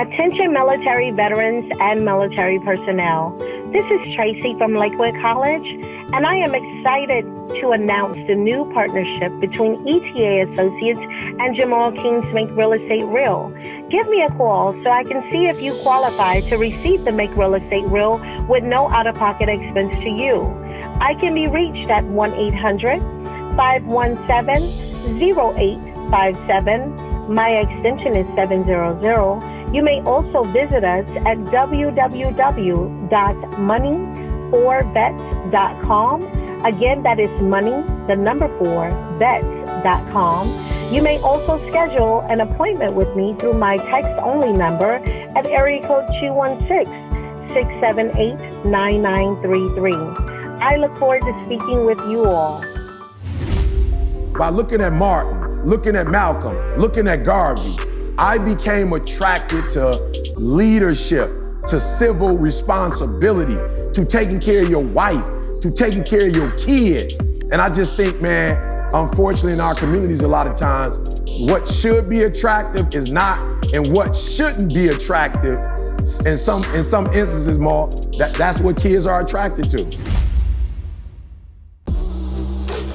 Attention military veterans and military personnel. This is Tracy from Lakewood College, and I am excited to announce the new partnership between ETA Associates and Jamal King's Make Real Estate Real. Give me a call so I can see if you qualify to receive the Make Real Estate Real with no out-of-pocket expense to you. I can be reached at 1-800-517-0857. My extension is 700. You may also visit us at www.money4vets.com. Again, that is money4vets.com. You may also schedule an appointment with me through my text-only number at area code 216-678-9933. I look forward to speaking with you all. By looking at Martin, looking at Malcolm, looking at Garvey, I became attracted to leadership, to civil responsibility, to taking care of your wife, to taking care of your kids. And I just think, man, unfortunately in our communities a lot of times, what should be attractive is not, and what shouldn't be attractive, in some instances more, that's what kids are attracted to.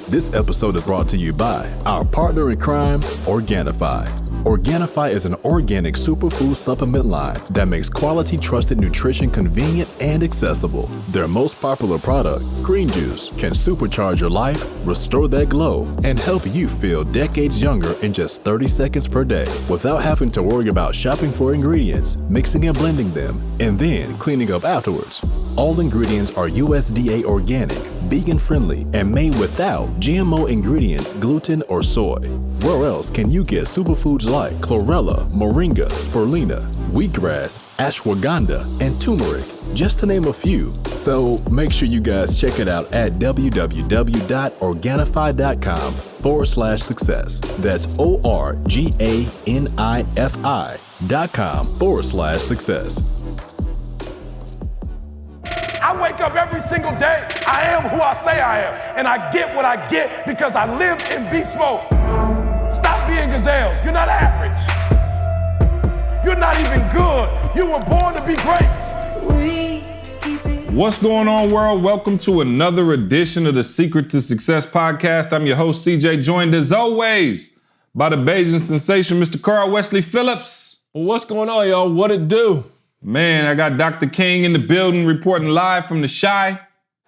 This episode is brought to you by our partner in crime, Organifi. Organifi is an organic superfood supplement line that makes quality, trusted nutrition convenient and accessible. Their most popular product, Green Juice, can supercharge your life, restore that glow, and help you feel decades younger in just 30 seconds per day without having to worry about shopping for ingredients, mixing and blending them, and then cleaning up afterwards. All ingredients are USDA organic, vegan-friendly, and made without GMO ingredients, gluten, or soy. Where else can you get superfoods like chlorella, moringa, spirulina, wheatgrass, ashwagandha, and turmeric, just to name a few? So make sure you guys check it out at www.organifi.com/success. That's ORGANIFI.com/success. I wake up every single day, I am who I say I am, and I get what I get because I live in beast mode. Stop being gazelles, you're not average. You're not even good, you were born to be great. What's going on, world? Welcome to another edition of the Secret to Success podcast. I'm your host, CJ, joined as always by the Bayesian sensation, Mr. Carl Wesley Phillips. What's going on, y'all? What it do? Man, I got Dr. King in the building reporting live from the Chi.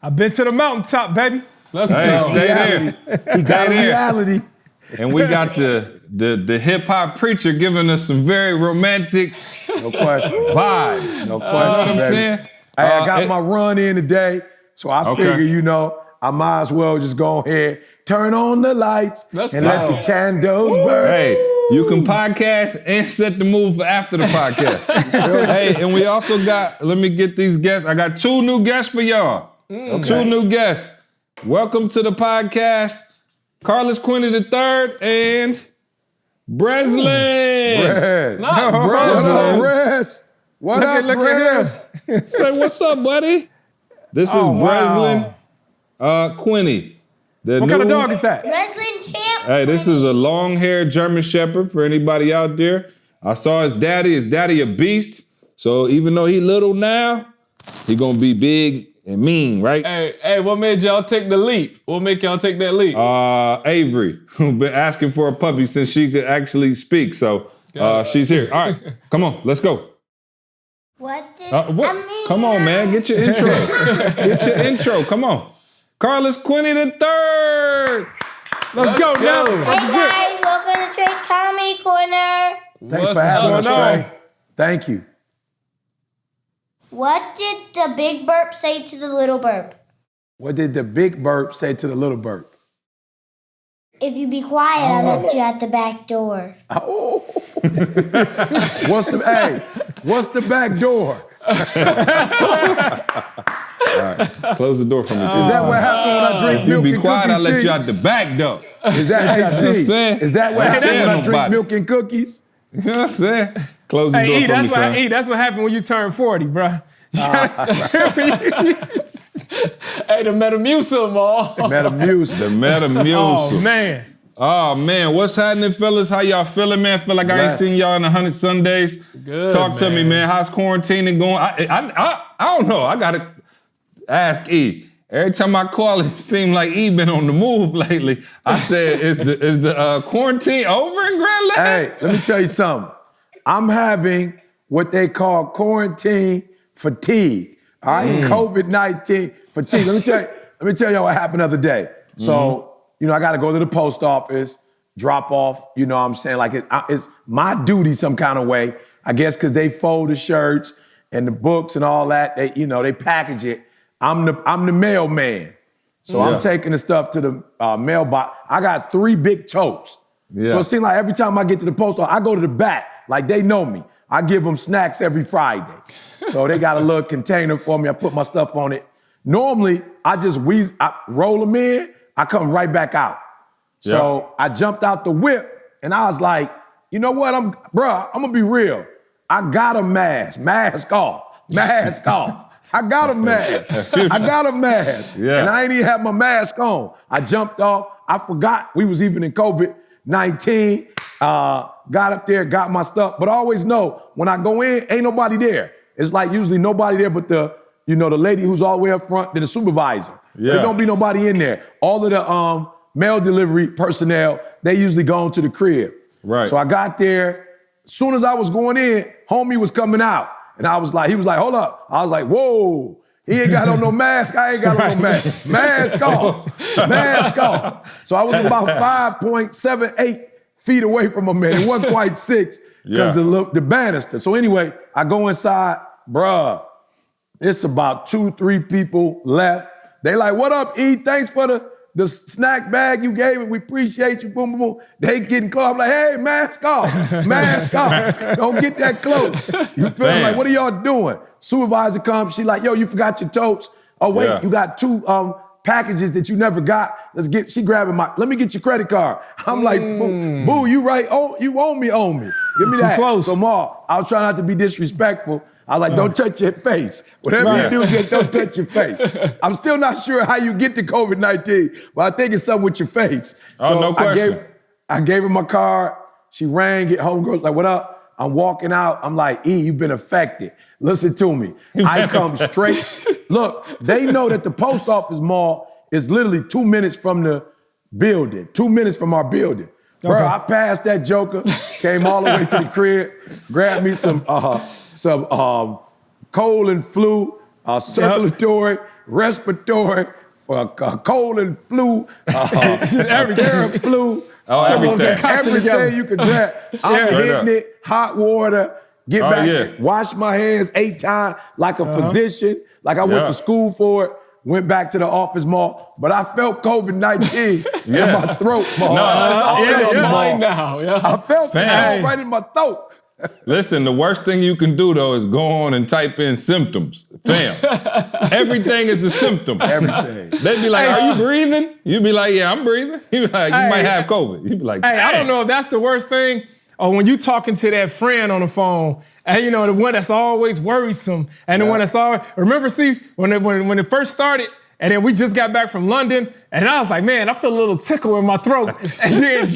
I've been to the mountaintop, baby. Let's Hey, go. stay there. He got Stay there. reality. And we got the hip-hop preacher giving us some very romantic No question. vibes. No You know what question, I'm baby. saying? Hey, I got my run in today, so I Okay. figure, I might as well just go ahead, turn on the lights, Let's and go. let the candles burn. Hey, you can podcast and set the mood for after the podcast. Hey, and we also got, let me get these guests. I got two new guests for y'all. Two new guests. Welcome to the podcast, Carlos Quinney III and Breslin. Rez. Not What Breslin. up, Rez? What up, Look Rez? at him. Say, what's up, buddy? This is Oh, wow. Breslin Quinney. What kind of dog is that? Wrestling champ. Hey, this is a long-haired German Shepherd for anybody out there. I saw his daddy. His daddy a beast. So even though he little now, he gonna be big and mean, right? Hey, what made y'all take the leap? What make y'all take that leap? Avery, who been asking for a puppy since she could actually speak. So she's here. All right, come on, let's go. What did What? Come on, man, get your intro. Get your intro. Come on, Carlos Quinney III. Let's go now. Hey guys, welcome to Trey's Comedy Corner. Thanks What's for having us, going on? Trey. Thank you. What did the big burp say to the little burp? What did the big burp say to the little burp? If you be quiet, I'll let you out the back door. Oh. What's the back door? All right, close the door for me. Is that what happened when I drink If you milk be and quiet, cookies? I'll let C? you out the back door. Is that Just saying. Is that what Ain't happens when I telling drink nobody. milk and cookies? You know what I'm saying? Close the door Hey, for me, son. that's what happened when you turn 40, bruh. Hey, the Metamucil, man. Metamucil. The Metamucil. Oh, man. Oh man, what's happening, fellas? How y'all feeling, man? Feel like I ain't seen y'all in 100 Sundays. Good. Talk to me, man. How's quarantining going? I don't know. I gotta ask E. Every time I call, it seems like E been on the move lately. I said, is the quarantine over in Grand Lake? Hey, let me tell you something. I'm having what they call quarantine fatigue. All right, COVID-19 fatigue. Let me tell you what happened the other day. So, I got to go to the post office, drop off. You know what I'm saying? Like it's my duty some kind of way. I guess because they fold the shirts and the books and all that. They package it. I'm the mailman. So I'm taking the stuff to the mailbox. I got 3 big totes. Yeah. So it seems like every time I get to the post office, I go to the back. Like they know me. I give them snacks every Friday. So they got a little container for me. I put my stuff on it. Normally, I just roll them in. I come right back out. So I jumped out the whip and I was like, you know what? I'm gonna be real. I got a mask off. I got a mask. Yeah. And I ain't even have my mask on. I jumped off. I forgot we was even in COVID-19. Got up there, got my stuff. But I always know when I go in, ain't nobody there. It's like usually nobody there but the lady who's all the way up front, then the supervisor. Yeah. There don't be nobody in there. All of the mail delivery personnel, they usually go to the crib. Right. So I got there. As soon as I was going in, homie was coming out. And he was like, hold up. I was like, whoa. He ain't got on no mask. I ain't got on no mask. Mask off. So I was about 5.78 feet away from him, man. It wasn't quite 6 because the banister. So anyway, I go inside, bruh. It's about 2-3 people left. They like, what up, E? Thanks for the snack bag you gave it. We appreciate you. Boom, boom, boom. They getting close. I'm like, hey, mask off. Mask off. Don't get that close. You feel like, what are y'all doing? Supervisor comes. She like, yo, you forgot your totes. Oh, wait, you got 2 packages that you never got. She grabbing let me get your credit card. I'm like, boo, you right. Oh, you owe me. Give me that. Too close. So, Ma, I was trying not to be disrespectful. I was like, don't touch your face. Whatever you do, just don't touch your face. I'm still not sure how you get to COVID-19, but I think it's something with your face. Oh, no question. I gave her my card. She rang it. Homegirl's like, what up? I'm walking out. I'm like, E, you've been affected. Listen to me. I come straight. Look, they know that the post office mall is literally 2 minutes from the building, 2 minutes from our building. Okay. Bro, I passed that joker, came all the way to the crib, grabbed me some cold and flu, circulatory, respiratory, cold and flu, Theraflu. Oh, everything. Everything you could grab. I'm hitting it, hot water, get back, wash my hands 8 times like a physician, like I went to school for it. Went back to the office mall, but I felt COVID-19 in my throat, Mom. I felt it right in my throat. Listen, the worst thing you can do, though, is go on and type in symptoms. Fam. Everything is a symptom. Everything. They'd be like, are you breathing? You'd be like, yeah, I'm breathing. You'd be like, you might have COVID. You'd be like, I don't know if that's the worst thing. Or when you talking to that friend on the phone, and the one that's always worrisome, and the one that's always, remember, see, when it first started, and then we just got back from London, and I was like, man, I feel a little tickle in my throat. And then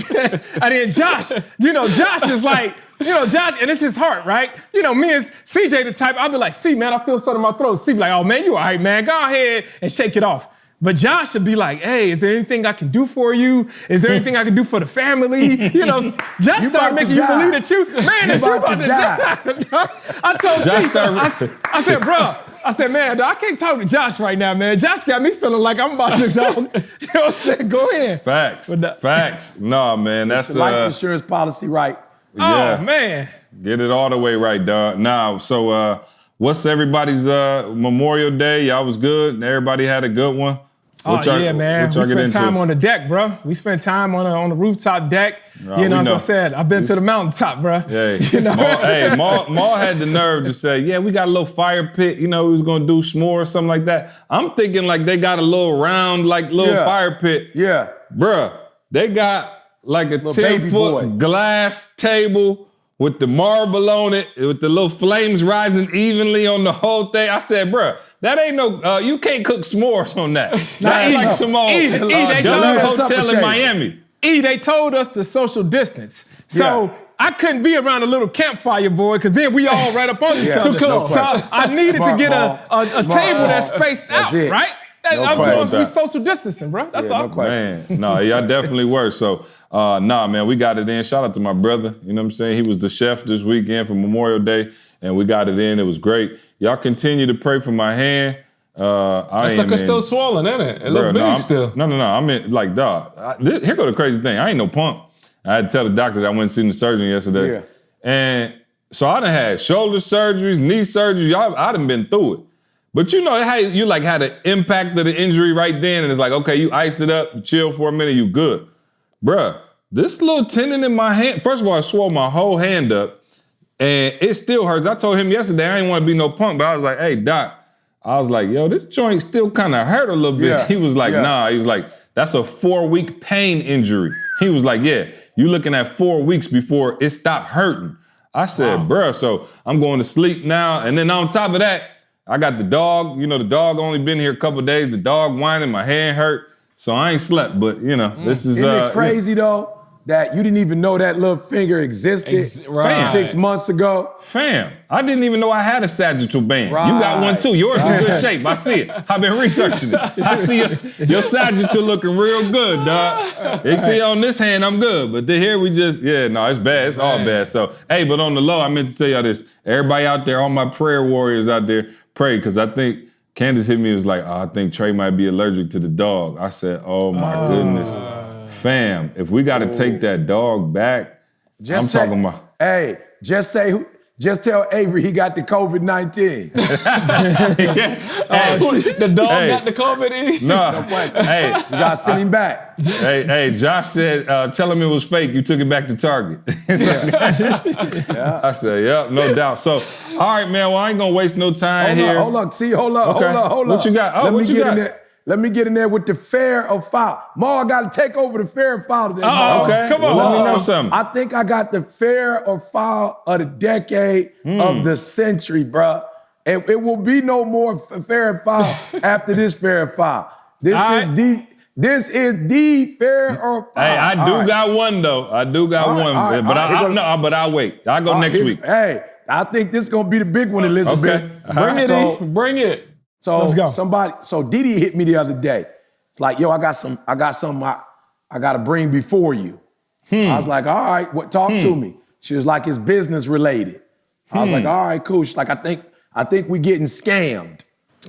Josh, Josh is like, Josh, and it's his heart, right? Me and CJ the type, I'll be like, see, man, I feel something in my throat. C be like, oh, man, you all right, man, go ahead and shake it off. But Josh should be like, hey, is there anything I can do for you? Is there anything I can do for the family? Josh started making you believe that you about to die. I told Josh, I said, bro, man, I can't talk to Josh right now, man. Josh got me feeling like I'm about to die. You know what I'm saying? Go ahead. Facts. No, man, that's the life insurance policy right. Yeah. Oh, man. Get it all the way right, dog. Now, so what's everybody's Memorial Day? Y'all was good? Everybody had a good one? Man. We spent time on the deck, bro. We spent time on the rooftop deck. As I said, I've been to the mountaintop, bro. Hey, Maul had the nerve to say, yeah, we got a little fire pit. We was going to do s'more or something like that. I'm thinking like they got a little round, fire pit. Yeah. Bruh, they got like a 10-foot glass table with the marble on it, with the little flames rising evenly on the whole thing. I said, bruh, that ain't no, you can't cook s'mores on that. That's like some old hotel in Miami. they told us to social distance. So I couldn't be around a little campfire, boy, because then we all right up on each other. Too close. So I needed to get a table that's spaced out, it. right? I'm supposed to be social distancing, bro. That's all. Man, no, y'all definitely were. So, nah, man, we got it in. Shout out to my brother. You know what I'm saying? He was the chef this weekend for Memorial Day, and we got it in. It was great. Y'all continue to pray for my hand. That sucker's still swollen, isn't it? It look big still. No. I mean, like, dog. Here go the crazy thing. I ain't no punk. I had to tell the doctor that I went and seen the surgeon yesterday. Yeah. And so I done had shoulder surgeries, knee surgeries. I done been through it. But you know how you like had an impact of the injury right then, and it's like, okay, you ice it up, you chill for a minute, you good. Bruh, this little tendon in my hand, first of all, I swole my whole hand up, and it still hurts. I told him yesterday I didn't want to be no punk, but I was like, hey, doc, I was like, yo, this joint still kind of hurt a little bit. Yeah. He was like, nah. He was like, that's a 4-week pain injury. He was like, yeah, you looking at 4 weeks before it stopped hurting. I said, bruh, so I'm going to sleep now, and then on top of that, I got the dog. You know, the dog only been here a couple of days. The dog whining, my hand hurt. So I ain't slept, but you know, this is... Isn't it crazy though, that you didn't even know that little finger existed 6 months ago? Fam, I didn't even know I had a sagittal band. You got one too. Yours in good shape. I see it. I've been researching it. I see your sagittal looking real good, dog. You see on this hand, I'm good. But here we just, it's bad. It's all bad. So, hey, but on the low, I meant to tell y'all this. Everybody out there, all my prayer warriors out there, pray, because I think Candace hit me and was like, I think Trey might be allergic to the dog. I said, oh my goodness. Fam, if we got to take that dog back, talking about. Hey, just tell Avery he got the COVID-19. The dog got the COVID. No, hey, you gotta send him back. Hey, Josh said, tell him it was fake. You took it back to Target. I said, yep, no doubt. So, all right, man. Well, I ain't gonna waste no time here. Hold up. Hold up. What you got? What you got? Let me get in there with the Pharaoh Fire. Ma, I got to take over the Pharaoh Fire today. Okay, come on. Let me know something. I think I got the Pharaoh Fire of the decade of the century, bruh. It will be no more Pharaoh Fire after this Pharaoh Fire. This is the Pharaoh Fire. Hey, I do got one though. I do got one, but I'll wait. I'll go next week. Hey, I think this is gonna be the big one, Elizabeth. Okay. Bring it. So let's go. So Didi hit me the other day. It's like, yo, I got something I gotta bring before you. I was like, all right, talk to me. She was like, it's business related. I was like, all right, cool. She's like, I think we getting scammed.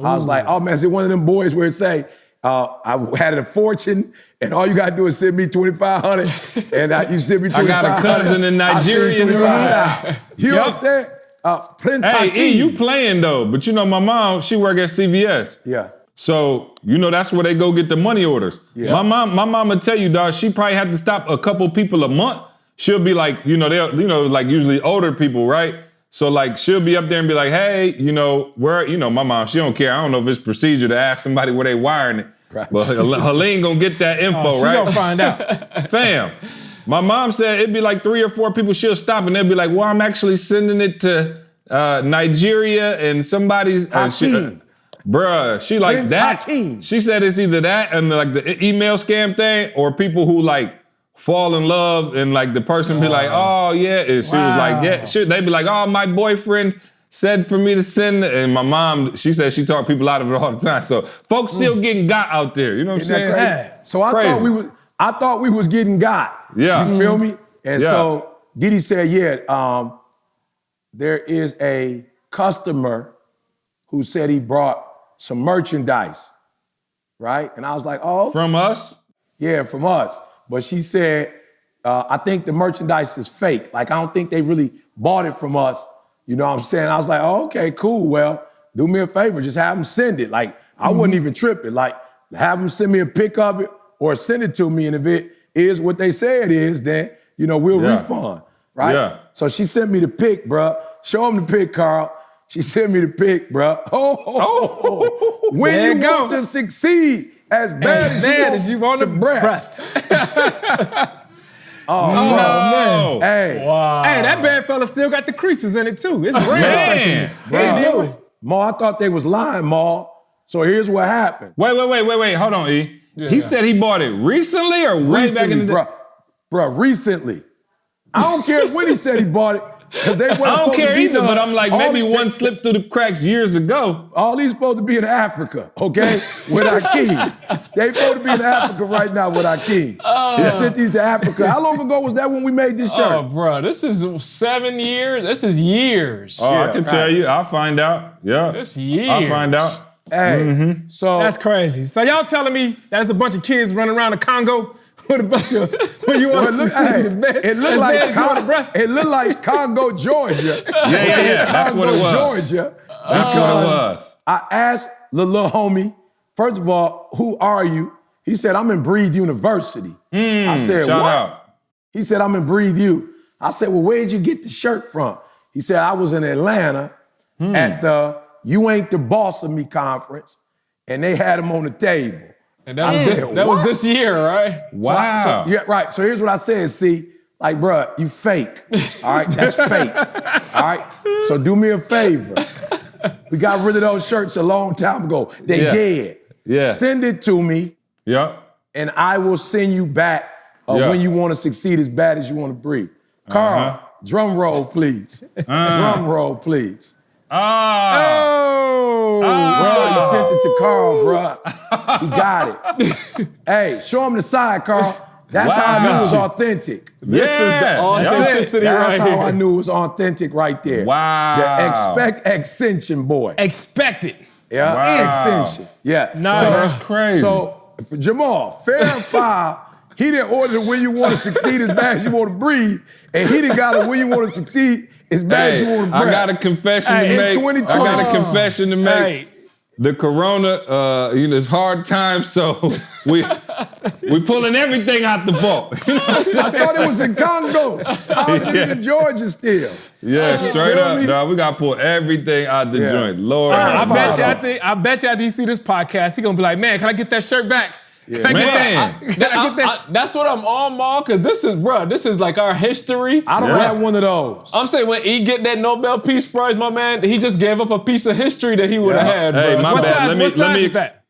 I was like, oh man, is it one of them boys where it say, I had a fortune and all you gotta do is send me $2,500 and you send me $2,500. I got a cousin in Nigeria. You know what I'm saying? Prince Hey, Hakeem. E, you playing though, but you know my mom, she work at CVS. Yeah. So, you know, that's where they go get the money orders. Yeah. My mom would tell you, dog, she probably had to stop a couple people a month. She'll be like, like usually older people, right? So like she'll be up there and be like, hey, my mom, she don't care. I don't know if it's procedure to ask somebody where they wiring it. Right. But Helene gonna get that info, right? She gonna find out. Fam. My mom said it'd be like 3 or 4 people she'll stop and they'll be like, well, I'm actually sending it to Nigeria and somebody's... bruh, she like Prince that. Hakeem. She said it's either that and like the email scam thing or people who like fall in love and like the person be like, oh yeah. And she was like, yeah. They'd be like, oh, my boyfriend said for me to send it. And my mom, she said she talked people out of it all the time. So folks still getting got out there. You know what I'm saying? Crazy? So I thought we was getting got. Yeah. You feel me? And so Didi said, there is a customer who said he brought some merchandise, right? And I was like, oh. From us? Yeah, from us. But she said, I think the merchandise is fake. Like, I don't think they really bought it from us. You know what I'm saying? I was like, oh, okay, cool. Well, do me a favor. Just have them send it. Like, I wouldn't even trip it. Like, have them send me a pic of it or send it to me. And if it is what they say it is, then, we'll refund, right? Yeah. So she sent me the pic, bruh. Show them the pic, Carl. She sent me the pic, bruh. When you want to succeed as bad as you want to breath. No. Man. Hey. Wow. Hey, that bad fella still got the creases in it too. It's brand new. Ma, I thought they was lying, Ma. So here's what happened. Wait. Hold on, E. Yeah, he said he bought it recently or way back in the day? bro, recently. I don't care when he said he bought it. I don't care either, but I'm like, maybe one slipped through the cracks years ago. All these supposed to be in Africa, okay? With Akeem. They supposed to be in Africa right now with Akeem. They sent these to Africa. How long ago was that when we made this shirt? Oh, bro, this is 7 years. This is years. Oh, yeah, I can tell you. I'll find out. Yeah. This years. I'll find out. Hey, so That's crazy. So y'all telling me there's a bunch of kids running around the Congo with a bunch of when you want to succeed as bad it looked like Congo, Georgia. Yeah. That's what it was. Georgia. That's what it was. I asked the little homie, first of all, who are you? He said, I'm in Breathe University. I said, shout what? out. He said, I'm in Breathe U. I said, well, where'd you get the shirt from? He said, I was in Atlanta at the You Ain't the Boss of Me conference, and they had him on the table. And that was this year, right? Wow. Yeah, right. So here's what I said, see, like, bruh, you fake. All right, that's fake. All right, so do me a favor. We got rid of those shirts a long time ago. They dead. Yeah. Send it to me. Yep. And I will send you back when you want to succeed as bad as you want to breathe. Carl, drum roll, please. Drum roll, please. Bro, you sent it to Carl, bro. He got it. Hey, show him the side, Carl. That's how I knew it was authentic. This is the authenticity right here. That's how I knew it was authentic right there. Wow. The extension boy. Expect it. Yeah, Wow. extension. Yeah. Nice. So, That's crazy. So, for Jamal, Pharaoh Fire, he didn't order the When You Want to Succeed as Bad as You Want to Breathe, and he didn't got it When You Want to Succeed as bad as you want to breathe. I got a confession to in make. 2020. I got a confession to make. Hey. The corona, it's hard times, so we pulling everything out the vault. You know what I'm saying? I thought it was in Congo. I was in Georgia still. Yeah, straight up, dog. We gotta pull everything out the joint. Lord, I bet you after he see this podcast, he gonna be like, man, can I get that shirt back? Can I get that? That's what I'm on, Ma, because this is like our history. I don't have one of those. I'm saying when he get that Nobel Peace Prize, my man, he just gave up a piece of history that he would have had, bro. Hey, my bad. What size is that?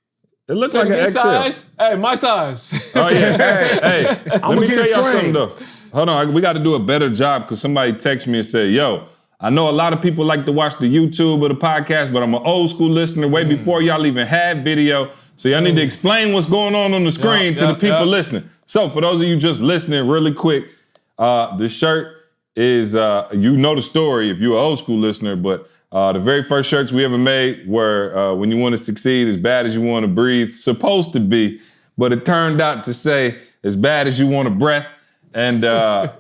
It looks like an XL. Size? Hey, my size. Oh yeah. Hey, let me tell y'all something framed. though. Hold on, we got to do a better job because somebody texted me and said, "Yo, I know a lot of people like to watch the YouTube or the podcast, but I'm an old school listener way before y'all even had video. So y'all need to explain what's going on the screen to the people listening." So for those of you just listening really quick, the shirt is, you know the story if you're an old school listener, but the very first shirts we ever made were When You Want to Succeed as Bad as You Want to Breathe, supposed to be, but it turned out to say as bad as you want to breath. And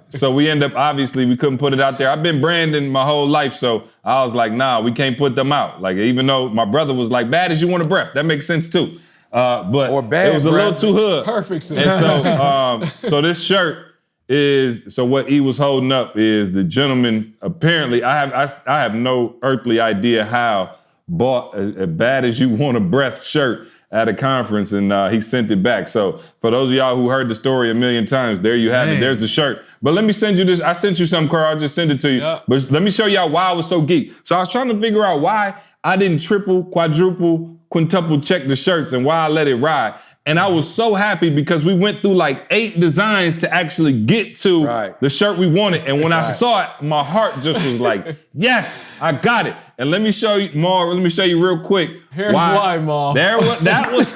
so we end up, obviously, we couldn't put it out there. I've been branding my whole life, so I was like, nah, we can't put them out. Like, even though my brother was like, bad as you want to breath, that makes sense too. But or bad it was a little too hood. Perfect sense. And so this shirt is, so what he was holding up is the gentleman, apparently, I have no earthly idea how, bought a Bad as You Want to Breath shirt at a conference, and he sent it back. So for those of y'all who heard the story a million times, there you have it. There's the shirt. But let me send you this. I sent you something, Carl. I'll just send it to you. Yep. But let me show y'all why I was so geek. So I was trying to figure out why I didn't triple, quadruple, quintuple check the shirts and why I let it ride. And I was so happy because we went through like 8 designs to actually get to the shirt we wanted. And when I saw it, my heart just was like, yes, I got it. And let me show you more. Let me show you real quick. Here's why, Mom. That was.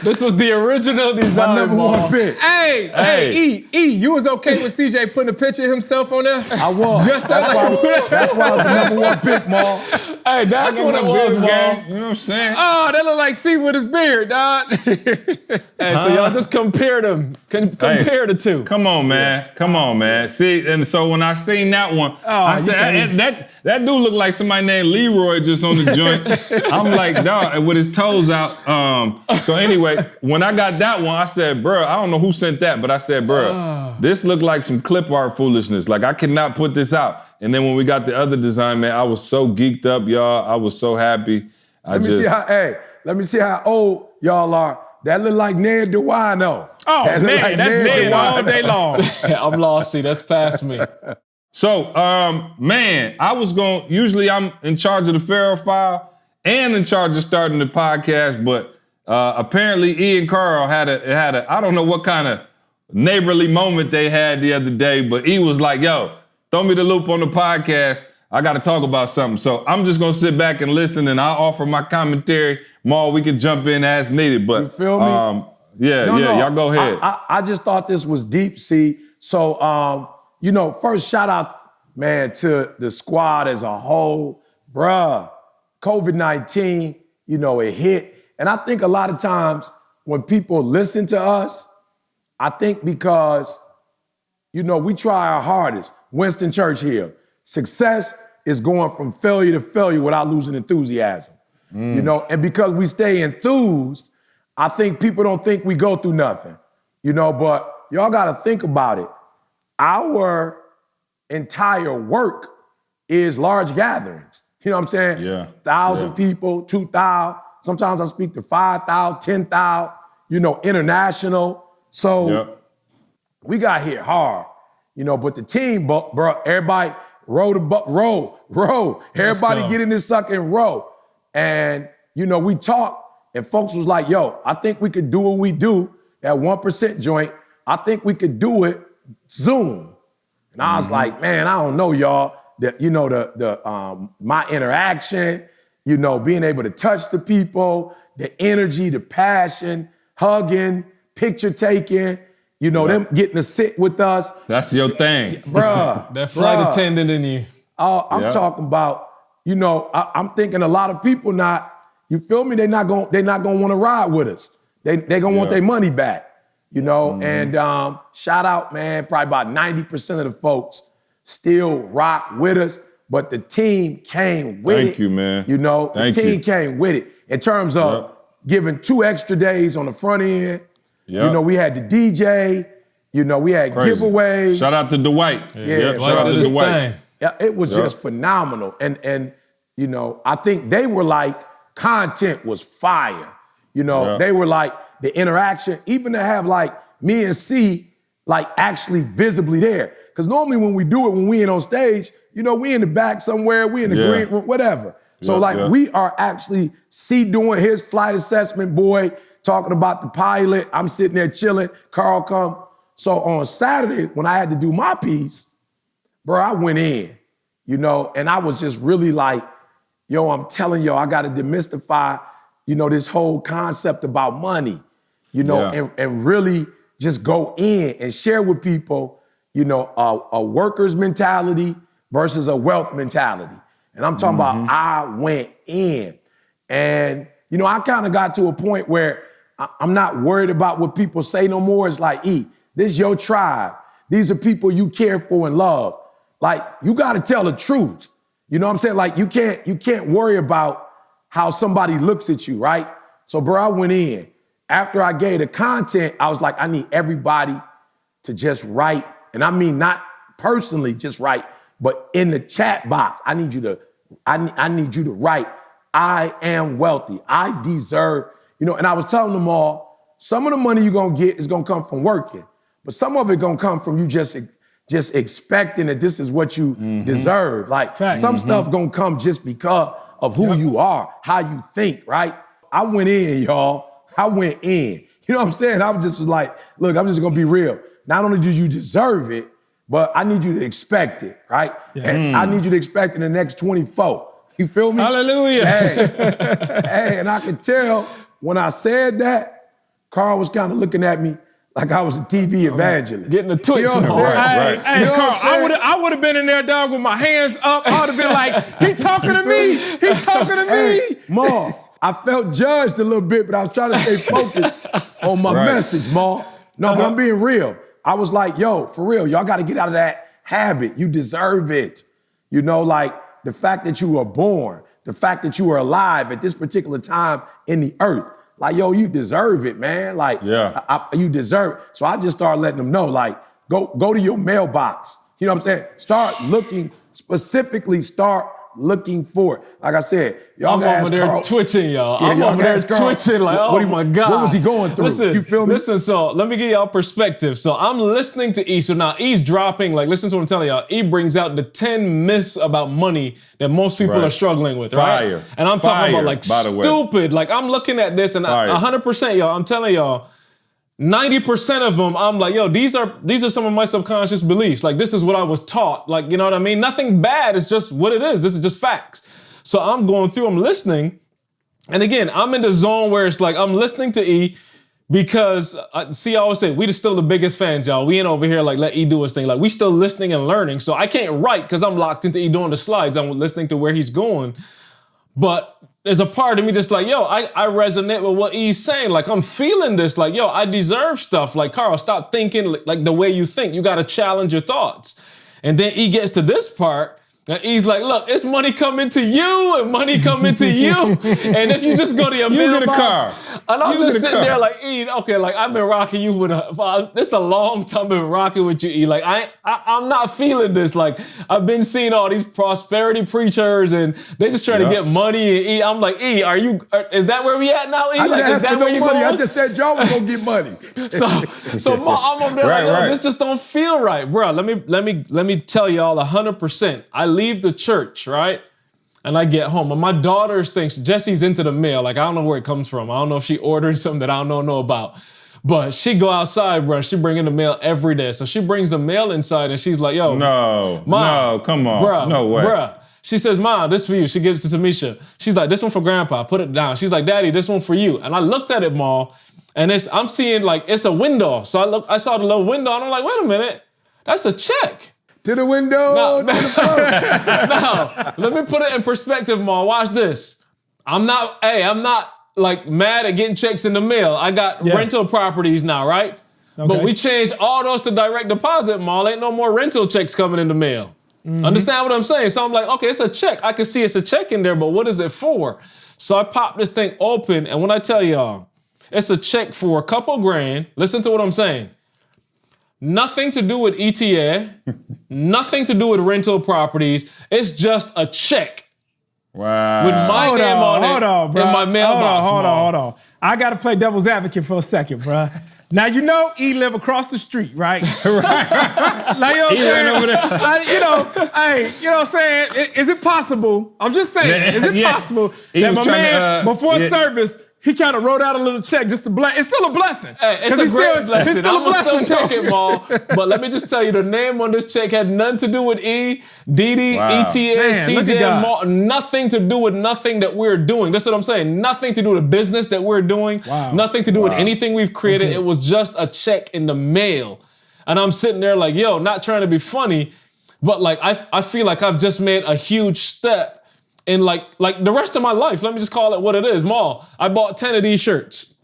This was the original design. My number one pick. Hey, E, you was okay with CJ putting a picture of himself on there? I was. Just that's why I was the number one pick, Ma. Hey, that's what it was, Mom. You know what I'm saying? Oh, that look like C with his beard, dog. Hey, so y'all just compare them. Compare the two. Come on, man. Come on, man. See, and so when I seen that one, I said, that dude looked like somebody named Leroy just on the joint. I'm like, dog, with his toes out. So anyway, when I got that one, I said, bro, I don't know who sent that, but I said, bro, this looked like some clip art foolishness. Like, I cannot put this out. And then when we got the other design, man, I was so geeked up, y'all. I was so happy. Let me see how old y'all are. That look like Ned DeWino. Oh, man, like that's Ned all day long. I'm lost, see, that's past me. So, man, usually I'm in charge of the Pharaoh Fire and in charge of starting the podcast, but apparently E and Carl had a I don't know what kind of neighborly moment they had the other day, but E was like, yo, throw me the loop on the podcast. I got to talk about something. So I'm just going to sit back and listen, and I'll offer my commentary. Maul, we can jump in as needed. But you feel me? Y'all go ahead. I just thought this was deep, see. So, first shout out, man, to the squad as a whole. Bruh, COVID-19, it hit. And I think a lot of times when people listen to us, I think because, we try our hardest. Winston Churchill, success is going from failure to failure without losing enthusiasm. And because we stay enthused, I think people don't think we go through nothing, but y'all got to think about it. Our entire work is large gatherings. You know what I'm saying? Yeah. 1,000 people, 2,000. Sometimes I speak to 5,000, 10,000, international. So we got hit hard, but the team, bro, everybody row. Everybody get in this sucker and row. And, we talked and folks was like, yo, I think we could do what we do, that 1% joint. I think we could do it Zoom. And I was like, man, I don't know, y'all. My interaction, being able to touch the people, the energy, the passion, hugging, picture taking, them getting to sit with us. That's your thing. Bruh. That flight attendant in you. I'm talking about, I'm thinking a lot of people not, you feel me? They're not gonna want to ride with us. They gonna want their money back, And shout out, man, probably about 90% of the folks still rock with us, but the team came with it. Thank you, man. The team came with it in terms of giving 2 extra days on the front end. Yep. We had the DJ, we had giveaways. Shout out to Dwight. Yeah, shout out to Dwight. Yeah, it was just phenomenal. And I think they were like, content was fire. They were like the interaction, even to have like me and C like actually visibly there. Because normally when we do it, when we ain't on stage, we in the back somewhere, we in the green room, whatever. So we are actually C doing his flight assessment, boy, talking about the pilot. I'm sitting there chilling, Carl come. So on Saturday, when I had to do my piece, bro, I went in, and I was just really like, yo, I'm telling y'all, I got to demystify, this whole concept about money, and really just go in and share with people, a worker's mentality versus a wealth mentality. And I'm talking about I went in. And, I kind of got to a point where I'm not worried about what people say no more. It's like, this is your tribe. These are people you care for and love. Like, you got to tell the truth. You know what I'm saying? Like, you can't worry about how somebody looks at you, right? So, bro, I went in. After I gave the content, I was like, I need everybody to just write. And I mean, not personally just write, but in the chat box, I need you to write, I am wealthy. I deserve, and I was telling them all, some of the money you're going to get is going to come from working, but some of it going to come from you just expecting that this is what you deserve. Like some stuff going to come just because of who you are, how you think, right? I went in, y'all. I went in. You know what I'm saying? I was like, look, I'm just going to be real. Not only do you deserve it, but I need you to expect it, right? Yeah. And I need you to expect in the next 24. You feel me? Hallelujah. Hey, and I could tell when I said that, Carl was kind of looking at me like I was a TV evangelist. Getting the twitch. You know what I'm saying? Hey, Carl, I would have been in there, dog, with my hands up. I would have been like, he talking to me. He talking to me. Hey, Ma, I felt judged a little bit, but I was trying to stay focused on my message, Ma. No, but I'm being real. I was like, yo, for real, y'all got to get out of that habit. You deserve it. Like the fact that you were born, the fact that you were alive at this particular time in the earth. Like, yo, you deserve it, man. Like, you deserve it. So I just started letting them know, like, go to your mailbox. You know what I'm saying? Start looking for it. Like I said, y'all I'm over there twitching, y'all. Yeah, I'm over there twitching like, oh my God. What was he going through? You feel me? Listen, so let me give y'all perspective. So I'm listening to E. So now E's dropping, like, listen to what I'm telling y'all. E brings out the 10 myths about money that most people are struggling with, right? Fire. And I'm talking about like by the way. stupid. Like I'm looking at this and 100%, y'all, I'm telling y'all, 90% of them, I'm like, yo, these are some of my subconscious beliefs. Like, this is what I was taught. Like, you know what I mean? Nothing bad. It's just what it is. This is just facts. So I'm going through, I'm listening. And again, I'm in the zone where it's like, I'm listening to E because, I always say, we still the biggest fans, y'all. We ain't over here like, let E do his thing. Like, we still listening and learning. So I can't write because I'm locked into E doing the slides. I'm listening to where he's going. But there's a part of me just like, yo, I resonate with what he's saying. Like, I'm feeling this. Like, yo, I deserve stuff. Like, Carl, stop thinking like the way you think. You got to challenge your thoughts. And then he gets to this part, and he's like, look, it's money coming to you and money coming to you. And if you just go to your mailbox, and I'm just sitting there like, E, okay, like I've been rocking you this is a long time I've been rocking with you, E. Like I'm not feeling this. Like I've been seeing all these prosperity preachers and they just trying to get money. And E, I'm like, E, is that where we at now, E? I didn't ask for no money. Going? I just said y'all was gonna get money. so I'm over there this just don't feel right, bro. Let me tell y'all 100%. I leave the church, right? And I get home, and my daughter thinks Jesse's into the mail. Like, I don't know where it comes from. I don't know if she ordering something that I don't know about. But she go outside, bro. She bring in the mail every day. So she brings the mail inside, and she's like, yo. No, come on. Bruh, no way. Bruh. She says, Mom, this for you. She gives it to Tamisha. She's like, this one for Grandpa. Put it down. She's like, Daddy, this one for you. And I looked at it, Ma, and I'm seeing, like, it's a window. So I saw the little window, and I'm like, wait a minute. That's a check. To the window. No, let me put it in perspective, Ma. Watch this. I'm not like mad at getting checks in the mail. I got rental properties now, right? Okay. But we changed all those to direct deposit, Ma. Ain't no more rental checks coming in the mail. Mm-hmm. Understand what I'm saying? So I'm like, okay, it's a check. I can see it's a check in there, but what is it for? So I pop this thing open, and when I tell y'all, it's a check for a couple grand. Listen to what I'm saying. Nothing to do with ETA, nothing to do with rental properties. It's just a check. Wow. With my name on it in my mailbox. Hold on. I got to play devil's advocate for a second, bro. Now, you know, E live across the street, right? Right. Like, you know what I'm saying? Over there. Like, you know, hey, you know what I'm saying? Is it possible? I'm just saying, is it possible that my man, before service, he kind of wrote out a little check just to bless. It's still a blessing. Hey, it's a great blessing. I'm going to still take it, Ma. But let me just tell you, the name on this check had nothing to do with E, Didi, ETA, CJ, and Ma. Nothing to do with nothing that we're doing. That's what I'm saying. Nothing to do with the business that we're doing. Wow. Nothing to do with anything we've created. It was just a check in the mail. And I'm sitting there like, yo, not trying to be funny, but like I feel like I've just made a huge step in like the rest of my life. Let me just call it what it is. Ma, I bought 10 of these shirts.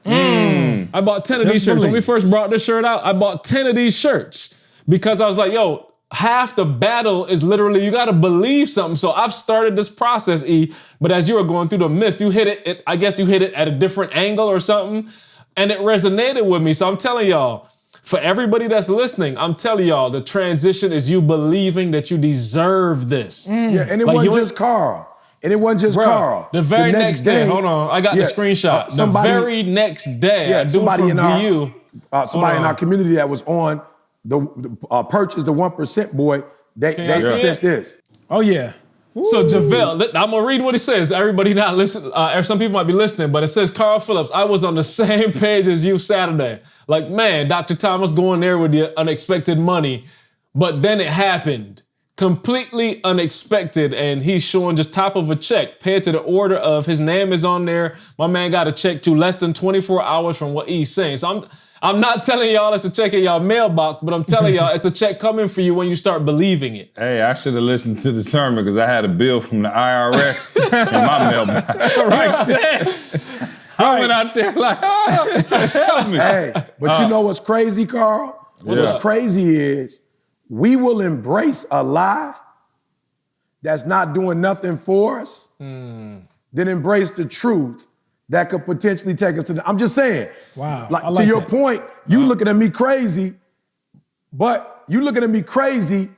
I bought 10 of these shirts. When we first brought this shirt out, I bought 10 of these shirts because I was like, yo, half the battle is literally you got to believe something. So I've started this process, E, but as you were going through the myths, you hit it, I guess you hit it at a different angle or something, and it resonated with me. So I'm telling y'all, for everybody that's listening, I'm telling y'all, the transition is you believing that you deserve this. Yeah, and it wasn't just Carl. And it wasn't just Carl. The very next day, hold on, I got the screenshot. The very next day, somebody in our community that was on the purchase the 1% boy, they sent this. Oh yeah. Ooh. So JaVale, I'm gonna read what it says. Everybody not listen. Some people might be listening, but it says, Carl Phillips, I was on the same page as you Saturday. Like, man, Dr. Thomas going there with the unexpected money, but then it happened. Completely unexpected, and he's showing just top of a check, paid to the order of his name is on there. My man got a check to less than 24 hours from what he's saying. So I'm not telling y'all it's a check in y'all mailbox, but I'm telling y'all it's a check coming for you when you start believing it. Hey, I should have listened to the sermon because I had a bill from the IRS in my mailbox. Right. I went out there like, help me. Hey, but you know what's crazy, Carl? What's crazy is we will embrace a lie that's not doing nothing for us, then embrace the truth that could potentially take us to I'm just saying. Wow. Like to your point, you looking at me crazy, but you looking at me crazy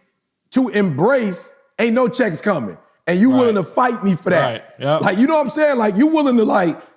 to embrace ain't no checks coming. And you willing to fight me for that. Right. Yep. Like, you know what I'm saying? Like, you willing to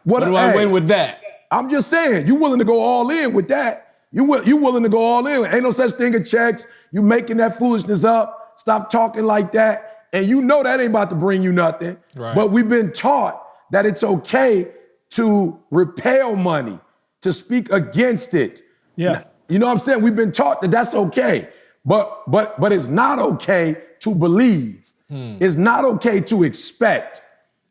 what do I win with that? I'm just saying, you willing to go all in with that. You willing to go all in. Ain't no such thing as checks. You making that foolishness up. Stop talking like that. And you know that ain't about to bring you nothing. Right. But we've been taught that it's okay to repel money. to speak against it. Yeah. You know what I'm saying? We've been taught that that's okay, but it's not okay to believe. It's not okay to expect.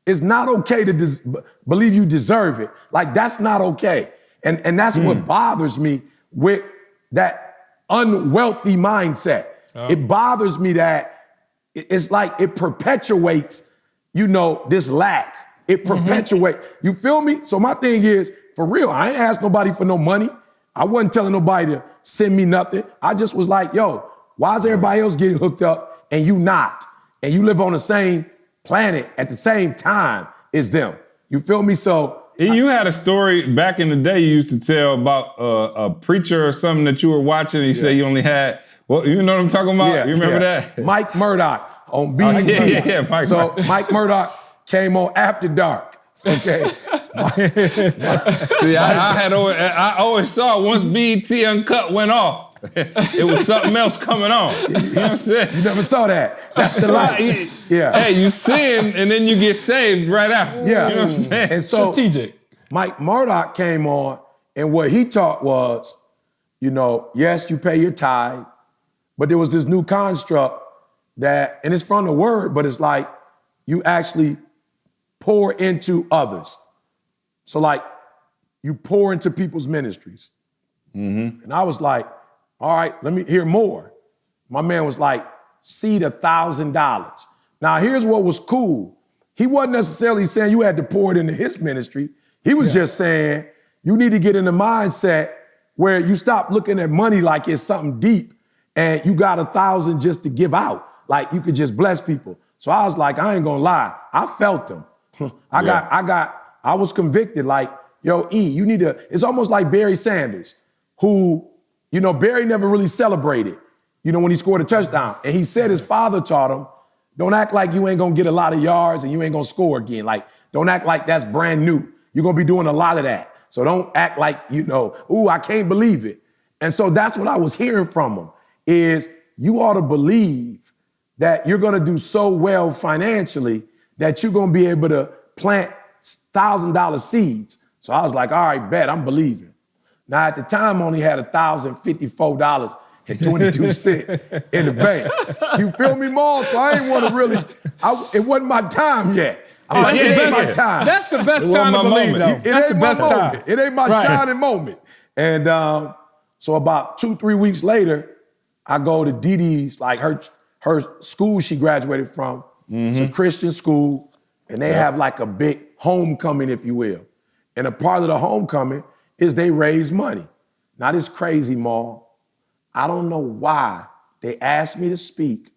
It's not okay to believe you deserve it. Like, that's not okay. And that's what bothers me with that unwealthy mindset. It bothers me that it's like it perpetuates, this lack. It perpetuates. You feel me? So my thing is, for real, I ain't asked nobody for no money. I wasn't telling nobody to send me nothing. I just was like, yo, why is everybody else getting hooked up and you not? And you live on the same planet at the same time as them. You feel me? So you had a story back in the day you used to tell about a preacher or something that you were watching and you said you only had, well, you know what I'm talking about? You remember that? Mike Murdoch on BET. Mike Murdoch came on After Dark. Okay. See, I always saw once BET Uncut went off, it was something else coming on. You know what I'm saying? You never saw that. That's the life. Yeah. Hey, you sin and then you get saved right after. Yeah. You know what I'm saying? And so strategic. Mike Murdoch came on, and what he taught was, yes, you pay your tithe, but there was this new construct that, and it's from the word, but it's like you actually pour into others. So like you pour into people's ministries. And I was like, all right, let me hear more. My man was like, seed $1,000. Now here's what was cool. He wasn't necessarily saying you had to pour it into his ministry. He was just saying you need to get in the mindset where you stop looking at money like it's something deep and you got 1,000 just to give out. Like you could just bless people. So I was like, I ain't gonna lie. I felt them. I was convicted like, yo, you need to, it's almost like Barry Sanders, who, Barry never really celebrated, when he scored a touchdown. And he said his father taught him, don't act like you ain't gonna get a lot of yards and you ain't gonna score again. Like, don't act like that's brand new. You're gonna be doing a lot of that. So don't act like, I can't believe it. And so that's what I was hearing from him, is you ought to believe that you're gonna do so well financially that you're gonna be able to plant $1,000 seeds. So I was like, all right, bet, I'm believing. Now at the time, I only had $1,054.22 in the bank. You feel me, Maul? So I ain't want to really, it wasn't my time yet. It ain't my time. That's the best time to believe, though. That's the best time. It ain't my shining moment. And so about 2-3 weeks later, I go to Dee Dee's, like her school she graduated from. It's a Christian school. And they have like a big homecoming, if you will. And a part of the homecoming is they raise money. Now this crazy, Maul. I don't know why they asked me to speak.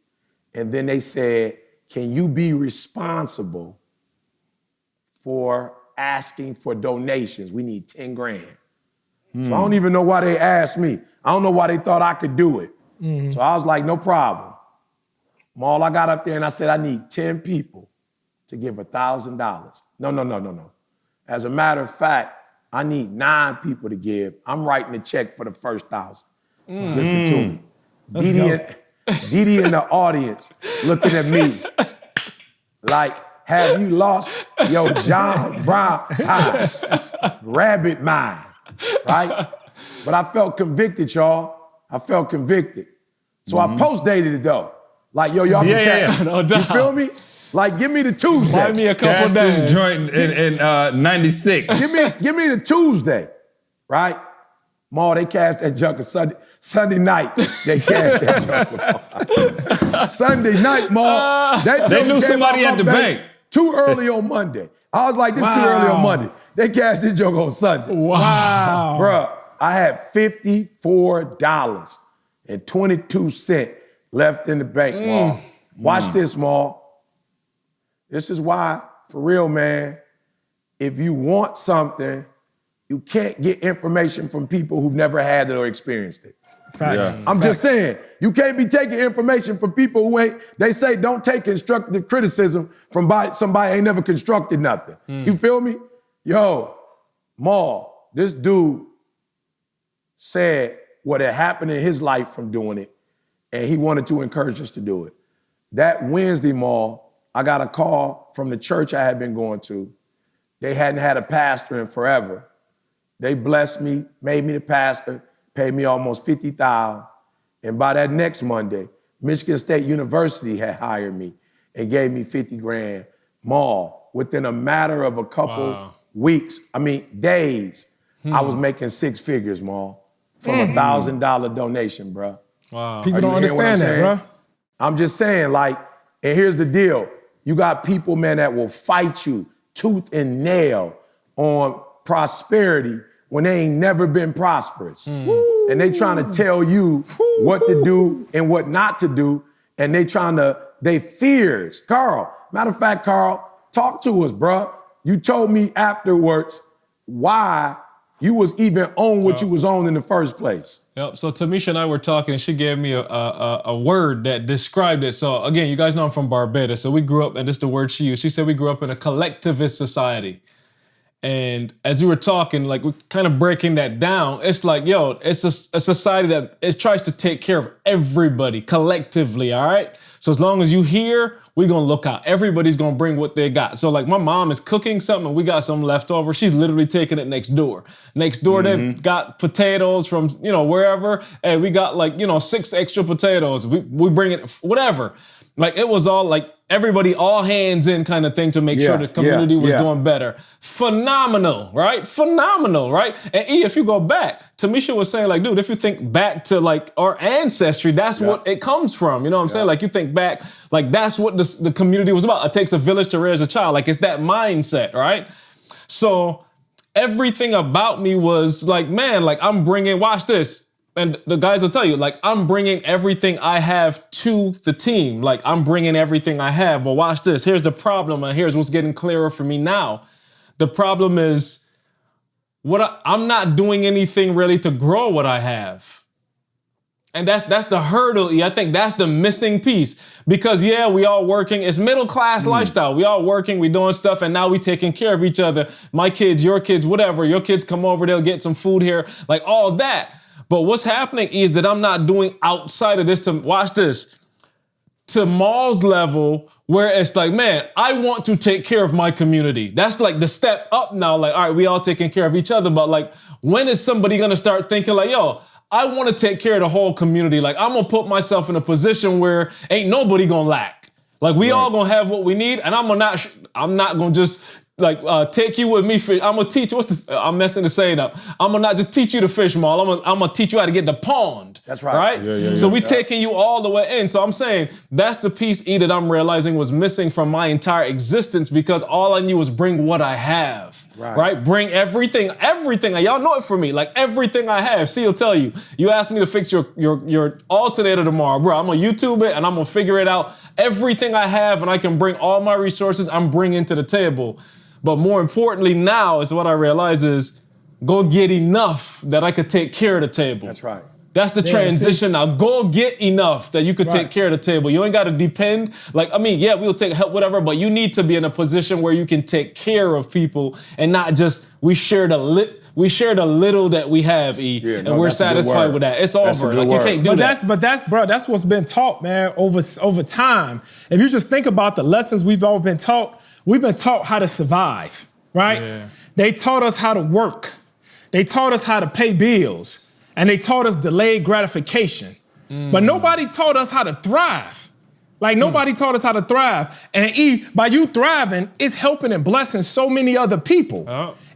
And then they said, can you be responsible for asking for donations? We need 10 grand. So I don't even know why they asked me. I don't know why they thought I could do it. So I was like, no problem. Maul, I got up there and I said, I need 10 people to give $1,000. No. As a matter of fact, I need 9 people to give. I'm writing a check for the first 1,000. Listen to me. Dee Dee in the audience looking at me like, have you lost your John Brown rabbit mind, right? But I felt convicted, y'all. I felt convicted. So I post-dated it, though. Like, yo, y'all can catch it. No doubt. You feel me? Like, give me the Tuesday. Buy me a couple Cast days. this joint in 96. Give me the Tuesday, right? Ma, they cast that junk on Sunday night. They cast that junk on Sunday night, Ma. They knew somebody at the bank. Too early on Monday. I was like, this too early on Monday. They cashed this joke on Sunday. Wow. Bruh, I had $54.22 left in the bank, Ma. Watch this, Ma. This is why, for real, man, if you want something, you can't get information from people who've never had it or experienced it. Facts. Yeah. I'm just saying, you can't be taking information from people who ain't, they say don't take constructive criticism from somebody ain't never constructed nothing. You feel me? Yo, Maul, this dude said what had happened in his life from doing it, and he wanted to encourage us to do it. That Wednesday, Maul, I got a call from the church I had been going to. They hadn't had a pastor in forever. They blessed me, made me the pastor, paid me almost $50,000. And by that next Monday, Michigan State University had hired me and gave me 50 grand more. Within a matter of a couple weeks, days, I was making 6 figures more from a $1,000 donation, bro. Wow. People don't understand that, bro. I'm just saying, like, and here's the deal. You got people, man, that will fight you tooth and nail on prosperity when they ain't never been prosperous. And they trying to tell you what to do and what not to do. And they fears. Carl, matter of fact, Carl, talk to us, bro. You told me afterwards why you was even on what you was on in the first place. Yep. So Tamisha and I were talking, and she gave me a word that described it. So again, you guys know I'm from Barbados. So we grew up, and this is the word she used. She said we grew up in a collectivist society. And as we were talking, like we're kind of breaking that down, it's like, yo, it's a society that it tries to take care of everybody collectively, all right? So as long as you here, we're gonna look out. Everybody's gonna bring what they got. So like my mom is cooking something and we got something left over. She's literally taking it next door. Next door, they got potatoes from, wherever. And we got 6 extra potatoes. We bring it, whatever. Like it was all like everybody all hands in kind of thing to make sure the community was doing better. Phenomenal, right? Phenomenal, right? And E, if you go back, Tamisha was saying like, dude, if you think back to like our ancestry, that's what it comes from. You know what I'm saying? Like you think back, like that's what the community was about. It takes a village to raise a child. Like it's that mindset, right? So everything about me was like, man, like I'm bringing, watch this. And the guys will tell you, like, I'm bringing everything I have to the team. Like, I'm bringing everything I have. But watch this. Here's the problem, and here's what's getting clearer for me now. The problem is, I'm not doing anything really to grow what I have. And that's the hurdle, E. I think that's the missing piece. Because, we all working. It's middle-class lifestyle. We all working, we doing stuff, and now we taking care of each other. My kids, your kids, whatever. Your kids come over, they'll get some food here. Like, all that. But what's happening is that I'm not doing outside of this watch this, to Maul's level where it's like, man, I want to take care of my community. That's like the step up now. Like, all right, we all taking care of each other. But like, when is somebody going to start thinking like, yo, I want to take care of the whole community. Like, I'm going to put myself in a position where ain't nobody going to lack. Like, we all going to have what we need. And I'm not going to just take you with me. I'm gonna teach. I'm messing the saying up. I'm gonna not just teach you to fish, Maul. I'm gonna teach you how to get the pond. That's right. Right. So we taking you all the way in. So I'm saying that's the piece, E, that I'm realizing was missing from my entire existence because all I knew was bring what I have. Right. Bring everything. Y'all know it for me. Like everything I have. See, he'll tell you. You asked me to fix your alternator tomorrow, bro. I'm gonna YouTube it and I'm gonna figure it out. Everything I have and I can bring all my resources. I'm bringing to the table. But more importantly now is what I realize is go get enough that I could take care of the table. That's right. That's the transition now. Go get enough that you could take care of the table. You ain't got to depend. We'll take help, whatever, but you need to be in a position where you can take care of people and not just we share the little that we have, E, and we're satisfied with that. It's over. Like you can't do that. That's what's been taught, man, over time. If you just think about the lessons we've all been taught, we've been taught how to survive, right? Yeah. They taught us how to work. They taught us how to pay bills. And they taught us delayed gratification. But nobody taught us how to thrive. Like nobody taught us how to thrive. And E, by you thriving, it's helping and blessing so many other people.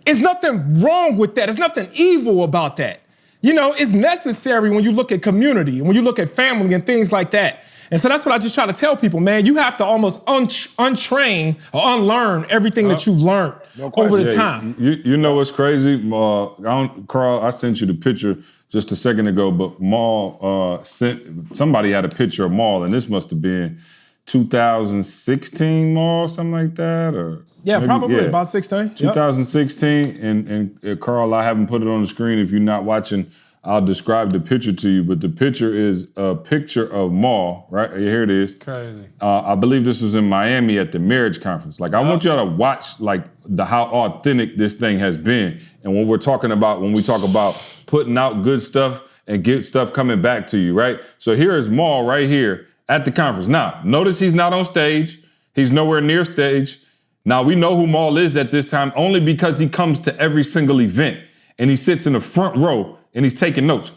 There's nothing wrong with that. There's nothing evil about that. It's necessary when you look at community, when you look at family and things like that. And so that's what I just try to tell people, man. You have to almost untrain or unlearn everything that you've learned over the time. You know what's crazy? Carl, I sent you the picture just a second ago, but Maul somebody had a picture of Maul, and this must have been 2016 Maul, something like that, or probably about 16. 2016, and Carl, I haven't put it on the screen. If you're not watching, I'll describe the picture to you, but the picture is a picture of Maul, right? Here it is. Crazy. I believe this was in Miami at the marriage conference. Like, I want y'all to watch, like, how authentic this thing has been. And when we talk about putting out good stuff and good stuff coming back to you, right? So here is Maul right here at the conference. Now, notice he's not on stage. He's nowhere near stage. Now, we know who Maul is at this time only because he comes to every single event. and he sits in the front row and he's taking notes.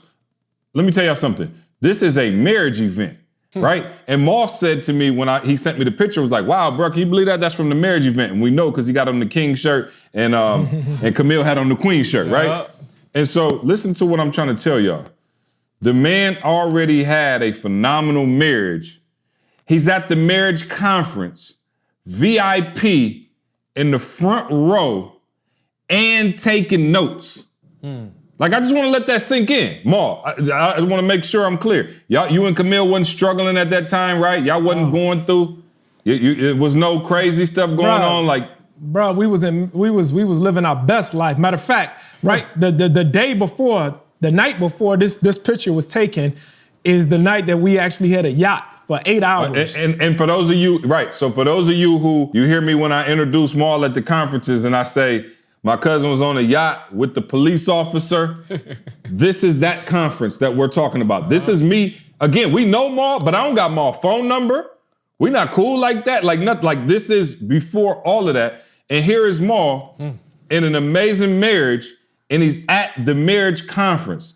Let me tell y'all something. This is a marriage event, right? And Moss said to me when he sent me the picture, was like, wow, bro, can you believe that? That's from the marriage event. And we know because he got on the king shirt and Camille had on the queen shirt, right? And so listen to what I'm trying to tell y'all. The man already had a phenomenal marriage. He's at the marriage conference, VIP in the front row and taking notes. Like, I just want to let that sink in. Ma, I want to make sure I'm clear. You and Camille wasn't struggling at that time, right? Y'all wasn't going through, it was no crazy stuff going on, like. Bro, we was living our best life. Matter of fact, right, the day before, the night before this picture was taken is the night that we actually had a yacht for 8 hours. And for those of you, right, so for those of you who, you hear me when I introduce Maul at the conferences and I say, my cousin was on a yacht with the police officer. This is that conference that we're talking about. This is me. Again, we know Maul, but I don't got Maul's phone number. We not cool like that. Like this is before all of that. And here is Maul in an amazing marriage, and he's at the marriage conference.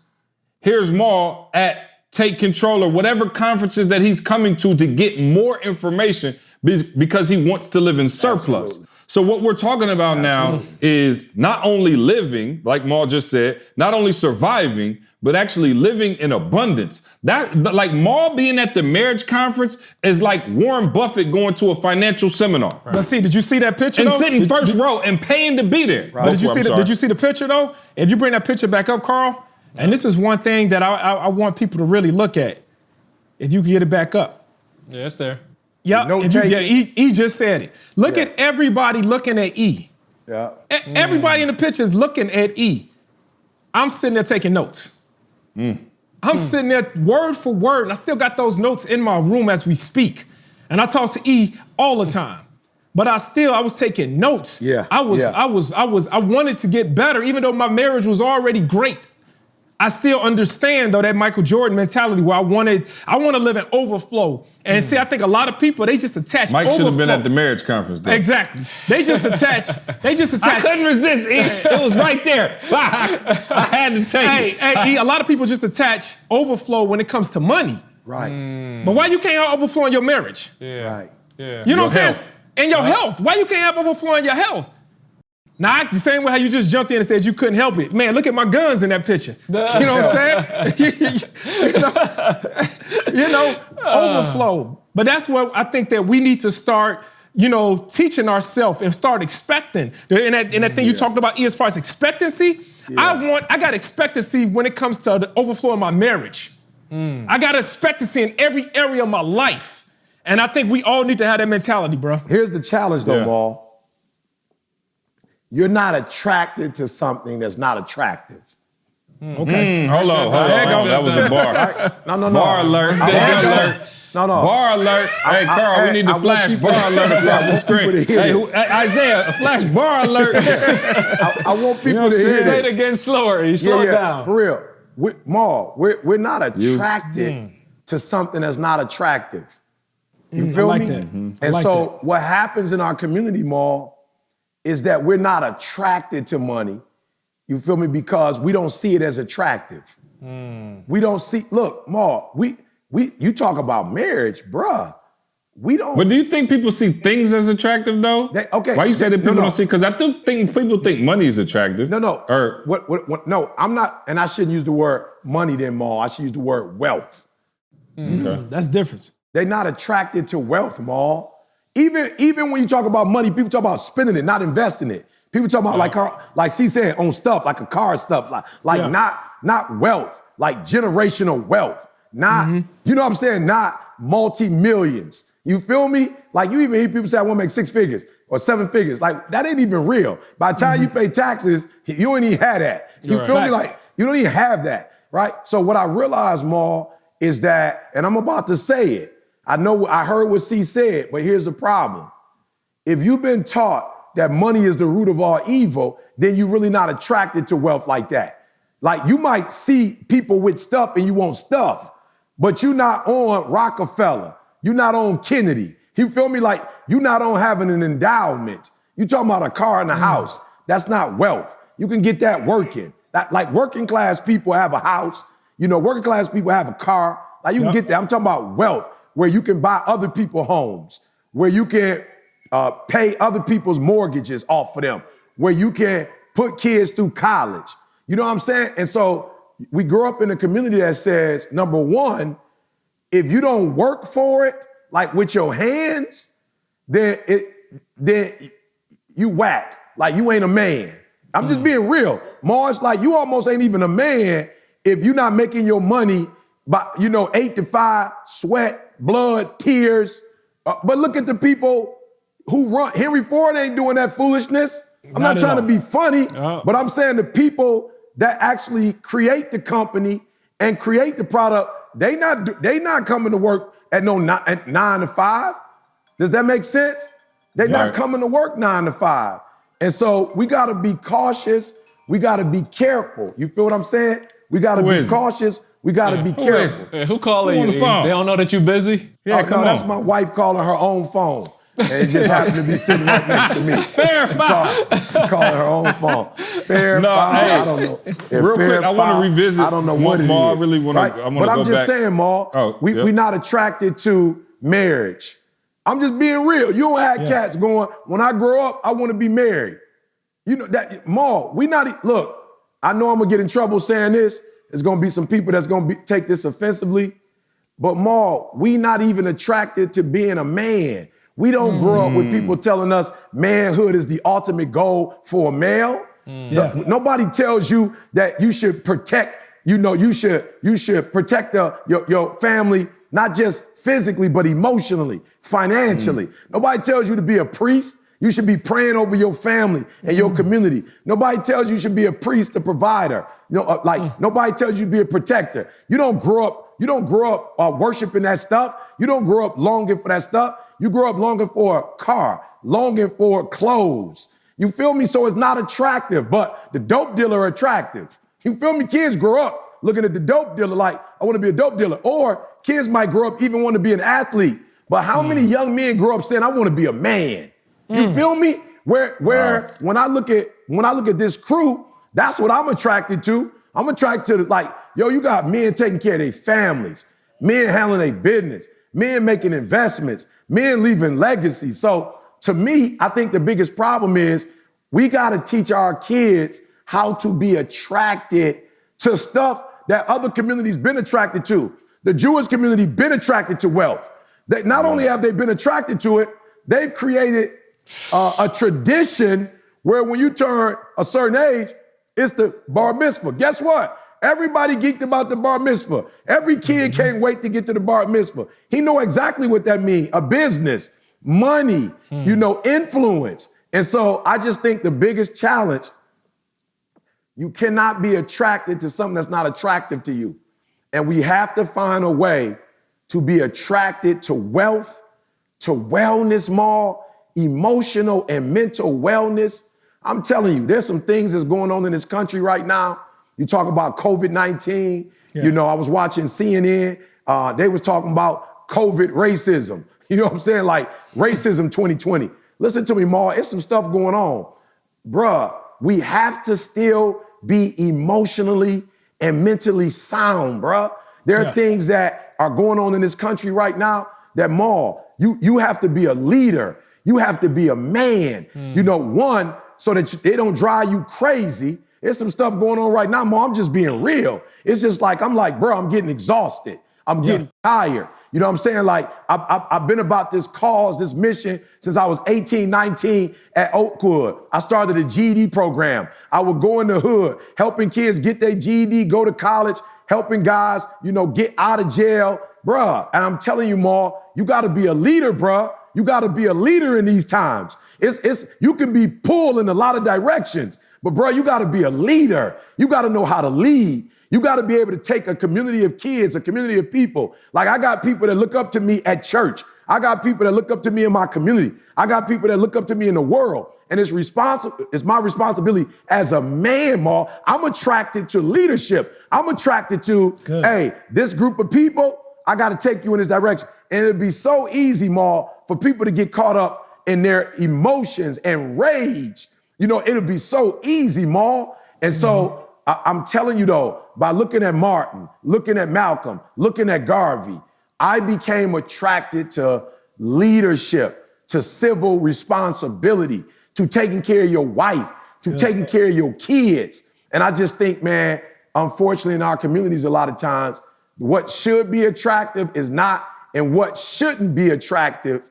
Here's Maul at Take Control or whatever conferences that he's coming to get more information because he wants to live in surplus. Absolutely. So what we're talking about now is not only living, like Maul just said, not only surviving, but actually living in abundance. Like Maul being at the marriage conference is like Warren Buffett going to a financial seminar. Right. But see, did you see that picture and though? sitting first row and paying to be there. Right. Did you see the picture though? If you bring that picture back up, Carl, and this is one thing that I want people to really look at. If you can get it back up. Yeah, it's there. Yeah, E just said it. Look at everybody looking at E. Yeah. Everybody in the picture is looking at E. I'm sitting there taking notes. I'm sitting there word for word, and I still got those notes in my room as we speak. And I talk to E all the time. But I was taking notes. Yeah. I wanted to get better, even though my marriage was already great. I still understand though that Michael Jordan mentality where I want to live in overflow. And see, I think a lot of people, they just attach Mike overflow. should have been at the marriage conference though. Exactly. They just attach. I couldn't resist, E. It was right there. I had to take it. Hey, E, a lot of people just attach overflow when it comes to money. Right. But why you can't have overflow in your marriage? Yeah. Right. Yeah. You know what I'm saying? Health. And your health. Why you can't have overflow in your health? Now, the same way how you just jumped in and said you couldn't help it. Man, look at my guns in that picture. You know what I'm saying? Overflow. But that's what I think that we need to start, teaching ourselves and start expecting. And that thing you talked about, as far as expectancy, I got expectancy when it comes to the overflow in my marriage. I got expectancy in every area of my life. And I think we all need to have that mentality, bro. Here's the challenge though, Maul. You're not attracted to something that's not attractive. Okay. Hold on. That was a bar. No. Bar alert. No. Bar alert. Hey, Carl, we need to flash bar alert across the screen. Hey, Isaiah, flash bar alert. I want people to hear this. Say it again slower. You slow it down. For real. Maul, we're not attracted to something that's not attractive. You feel me? That. And so what happens in our community, Maul, is that we're not attracted to money, you feel me, because we don't see it as attractive. We don't see, look, Maul, you talk about marriage, bruh. We don't. But do you think people see things as attractive though? Why you say that people don't see? Because I do think people think money is attractive. No. Or no, I'm not, and I shouldn't use the word money then, Maul. I should use the word wealth. Okay. That's the difference. They're not attracted to wealth, Maul. Even when you talk about money, people talk about spending it, not investing it. People talk about like C said, on stuff, like a car stuff, not wealth, like generational wealth. Not, you know what I'm saying? Not multi-millions. You feel me? Like you even hear people say, I want to make 6 figures or 7 figures. Like that ain't even real. By the time you pay taxes, you don't even have that. You feel me? Like you don't even have that, right? So what I realized, Maul, is that, and I'm about to say it, I heard what C said, but here's the problem. If you've been taught that money is the root of all evil, then you're really not attracted to wealth like that. Like you might see people with stuff and you want stuff, but you're not on Rockefeller. You're not on Kennedy. You feel me? Like you're not on having an endowment. You talking about a car and a house. That's not wealth. You can get that working. Like working class people have a house. Working class people have a car. Like you can get that. I'm talking about wealth, where you can buy other people's homes, where you can pay other people's mortgages off for them, where you can put kids through college. You know what I'm saying? And so we grew up in a community that says, number one, if you don't work for it, like with your hands, then you whack. Like you ain't a man. I'm just being real. It's like you almost ain't even a man if you're not making your money by, 8 to 5, sweat, blood, tears. But look at the people who run. Henry Ford ain't doing that foolishness. I'm not trying to be funny, but I'm saying the people that actually create the company and create the product, they not coming to work at 9 to 5. Does that make sense? They're not coming to work 9 to 5. And so we got to be cautious. We got to be careful. You feel what I'm saying? We got to be cautious. We got to be careful. Who calling you? They don't know that you're busy? Yeah, come on. That's my wife calling her own phone. And it just happened to be sitting right next to me. Fair Fire. She calling her own phone. Fair Fire. Hey, I don't know. Real quick, I want to revisit. I don't know what it is. I really want to. Right? But I'm just saying, Ma, we're not attracted to marriage. I'm just being real. You don't have cats going, when I grow up, I want to be married. Ma, look, I know I'm going to get in trouble saying this. There's going to be some people that's going to take this offensively. But Ma, we not even attracted to being a man. We don't grow up with people telling us manhood is the ultimate goal for a male. Nobody tells you that you should protect, you should protect your family, not just physically, but emotionally, financially. Nobody tells you to be a priest. You should be praying over your family and your community. Nobody tells you should be a priest, a provider. Nobody tells you to be a protector. You don't grow up worshiping that stuff. You don't grow up longing for that stuff. You grow up longing for a car, longing for clothes. You feel me? So it's not attractive, but the dope dealer attractive. You feel me? Kids grow up looking at the dope dealer like, I want to be a dope dealer. Or kids might grow up even want to be an athlete. But how many young men grow up saying, I want to be a man? You feel me? Where when I look at this crew, that's what I'm attracted to. I'm attracted to you got men taking care of their families, men handling their business, men making investments, men leaving legacy. So to me, I think the biggest problem is we got to teach our kids how to be attracted to stuff that other communities been attracted to. The Jewish community been attracted to wealth. Not only have they been attracted to it, they've created a tradition where when you turn a certain age, it's the bar mitzvah. Guess what? Everybody geeked about the bar mitzvah. Every kid can't wait to get to the bar mitzvah. He know exactly what that means. A business, money, influence. And so I just think the biggest challenge, you cannot be attracted to something that's not attractive to you. And we have to find a way to be attracted to wealth, to wellness, emotional and mental wellness. I'm telling you, there's some things that's going on in this country right now. You talk about COVID-19. I was watching CNN. They was talking about COVID racism. You know what I'm saying? Like racism 2020. Listen to me, Ma. It's some stuff going on. Bruh, we have to still be emotionally and mentally sound, bruh. There are things that are going on in this country right now that, Ma, you have to be a leader. You have to be a man, one, so that they don't drive you crazy. There's some stuff going on right now, Ma. I'm just being real. It's just bro, I'm getting exhausted. I'm getting tired. You know what I'm saying? Like, I've been about this cause, this mission since I was 18, 19 at Oakwood. I started a GED program. I would go in the hood, helping kids get their GED, go to college, helping guys, get out of jail. Bruh, and I'm telling you, Ma, you got to be a leader, bruh. You got to be a leader in these times. You can be pulled in a lot of directions, but bro, you got to be a leader. You got to know how to lead. You got to be able to take a community of kids, a community of people. Like I got people that look up to me at church. I got people that look up to me in my community. I got people that look up to me in the world. And it's my responsibility as a man, Ma. I'm attracted to leadership. I'm attracted to, hey, this group of people, I got to take you in this direction. And it'd be so easy, Ma, for people to get caught up in their emotions and rage You know, it'll be so easy, Maul. And so I'm telling you though, by looking at Martin, looking at Malcolm, looking at Garvey, I became attracted to leadership, to civil responsibility, to taking care of your wife, to taking care of your kids. And I just think, man, unfortunately in our communities a lot of times, what should be attractive is not, and what shouldn't be attractive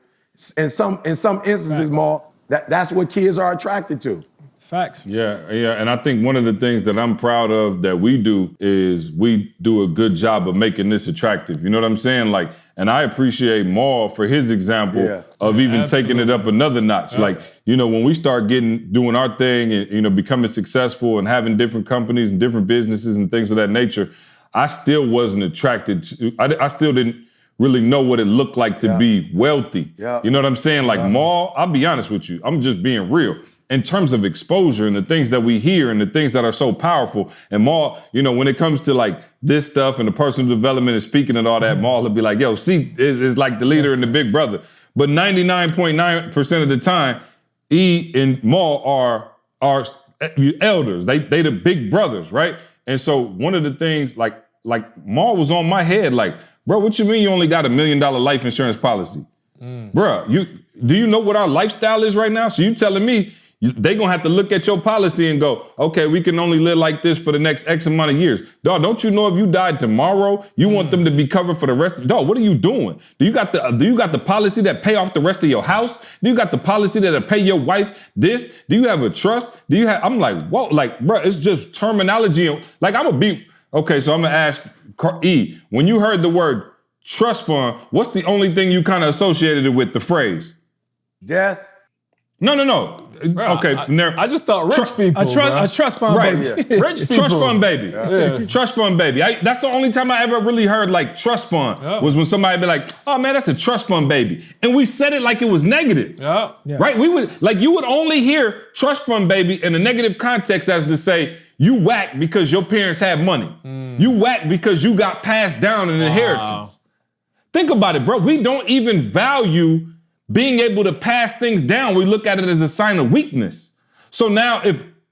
in some instances, Maul, that's what kids are attracted to. Facts. Yeah, and I think one of the things that I'm proud of that we do is we do a good job of making this attractive. You know what I'm saying? Like, and I appreciate Maul for his example of even taking it up another notch. Like, you know, when we start doing our thing and, you know, becoming successful and having different companies and different businesses and things of that nature, I still wasn't attracted to, I still didn't really know what it looked like to be wealthy. You know what I'm saying? Like Maul, I'll be honest with you, I'm just being real. In terms of exposure and the things that we hear and the things that are so powerful. And Maul, you know, when it comes to like this stuff and the personal development and speaking and all that, Maul will be like, yo, C is like the leader and the big brother. But 99.9% of the time, E and Maul are elders. They the big brothers, right? And so one of the things like Maul was on my head, like, bro, what you mean you only got $1 million life insurance policy? Bro, do you know what our lifestyle is right now? So you telling me they gonna have to look at your policy and go, okay, we can only live like this for the next X amount of years. Dog, don't you know if you died tomorrow, you want them to be covered for the rest? Dog, what are you doing? Do you got the policy that pay off the rest of your house? Do you got the policy that'll pay your wife this? Do you have a trust? I'm like, whoa, like, bro, it's just terminology. Like, okay, so I'm gonna ask E, when you heard the word trust fund, what's the only thing you kind of associated it with, the phrase? Death. No. Bro, okay, I just thought rich people. A trust fund, baby. Rich people. Trust fund, baby. Trust fund, baby. That's the only time I ever really heard like trust fund was when somebody be like, oh man, that's a trust fund, baby. And we said it like it was negative. Right? We would, like, you would only hear trust fund, baby in a negative context as to say, you whack because your parents had money. You whack because you got passed down an inheritance. Think about it, bro. We don't even value being able to pass things down. We look at it as a sign of weakness. So now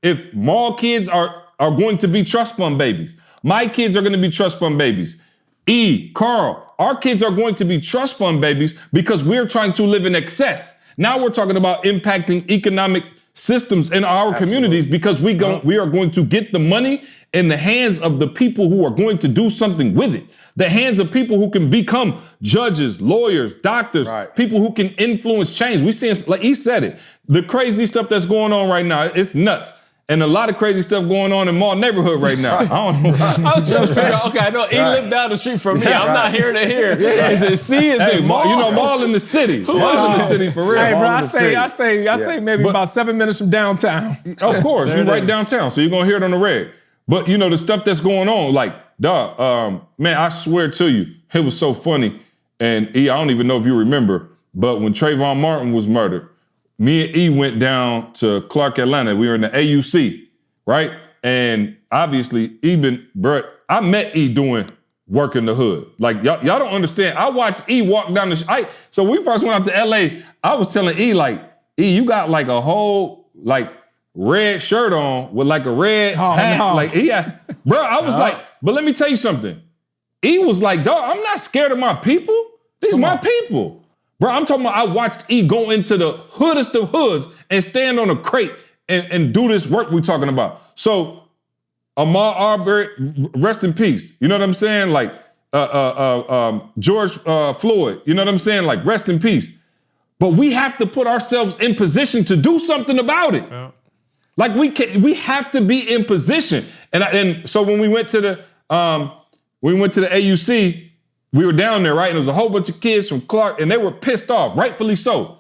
if Maul kids are going to be trust fund babies, my kids are going to be trust fund babies. E, Carl, our kids are going to be trust fund babies because we're trying to live in excess. Now we're talking about impacting economic systems in our communities because we are going to get the money in the hands of the people who are going to do something with it. The hands of people who can become judges, lawyers, doctors, people who can influence change. We see, like he said it, the crazy stuff that's going on right now, it's nuts. And a lot of crazy stuff going on in Maul neighborhood right now. I don't know. I was trying to figure out, okay, I know he lived down the street from me. I'm not here to hear. Is it C? Is it Maul? You know, Maul in the city. Maul in the city for real. Hey, bro, I stay maybe about 7 minutes from downtown. Of course, you're right downtown, so you're gonna hear it on the red. But you know, the stuff that's going on, like, dog, man, I swear to you, it was so funny. And E, I don't even know if you remember, but when Trayvon Martin was murdered, me and E went down to Clark, Atlanta. We were in the AUC, right? And obviously, I met E doing work in the hood. Like, y'all don't understand. I watched E walk down the so when we first went out to LA, I was telling E, like, E, you got like a whole, like, red shirt on with like a red hat. No. Like, bro, I was like, but let me tell you something. E was like, dog, I'm not scared of my people. These are my people. Bro, I'm talking about I watched E go into the hoodest of hoods and stand on a crate and do this work we're talking about. So, Ahmaud Arbery, rest in peace. You know what I'm saying? Like, George Floyd, you know what I'm saying? Like, rest in peace. But we have to put ourselves in position to do something about it. Yeah. Like, we have to be in position. And so when we went to the AUC, we were down there, right? And there was a whole bunch of kids from Clark, and they were pissed off, rightfully so.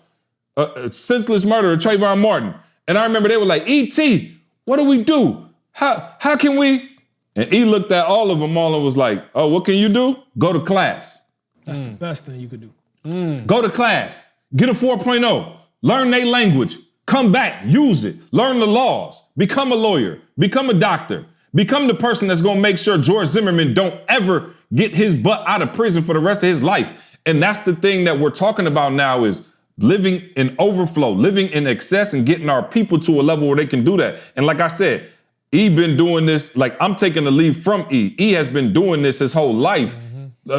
Senseless murder of Trayvon Martin. And I remember they were like, E.T., what do we do? How can we? And E looked at all of them all and was like, oh, what can you do? Go to class. That's the best thing you could do. Go to class. Get a 4.0. Learn their language. Come back. Use it. Learn the laws. Become a lawyer. Become a doctor. Become the person that's going to make sure George Zimmerman don't ever get his butt out of prison for the rest of his life. And that's the thing that we're talking about now is living in overflow, living in excess, and getting our people to a level where they can do that. And like I said, E been doing this, like I'm taking the lead from E. E has been doing this his whole life,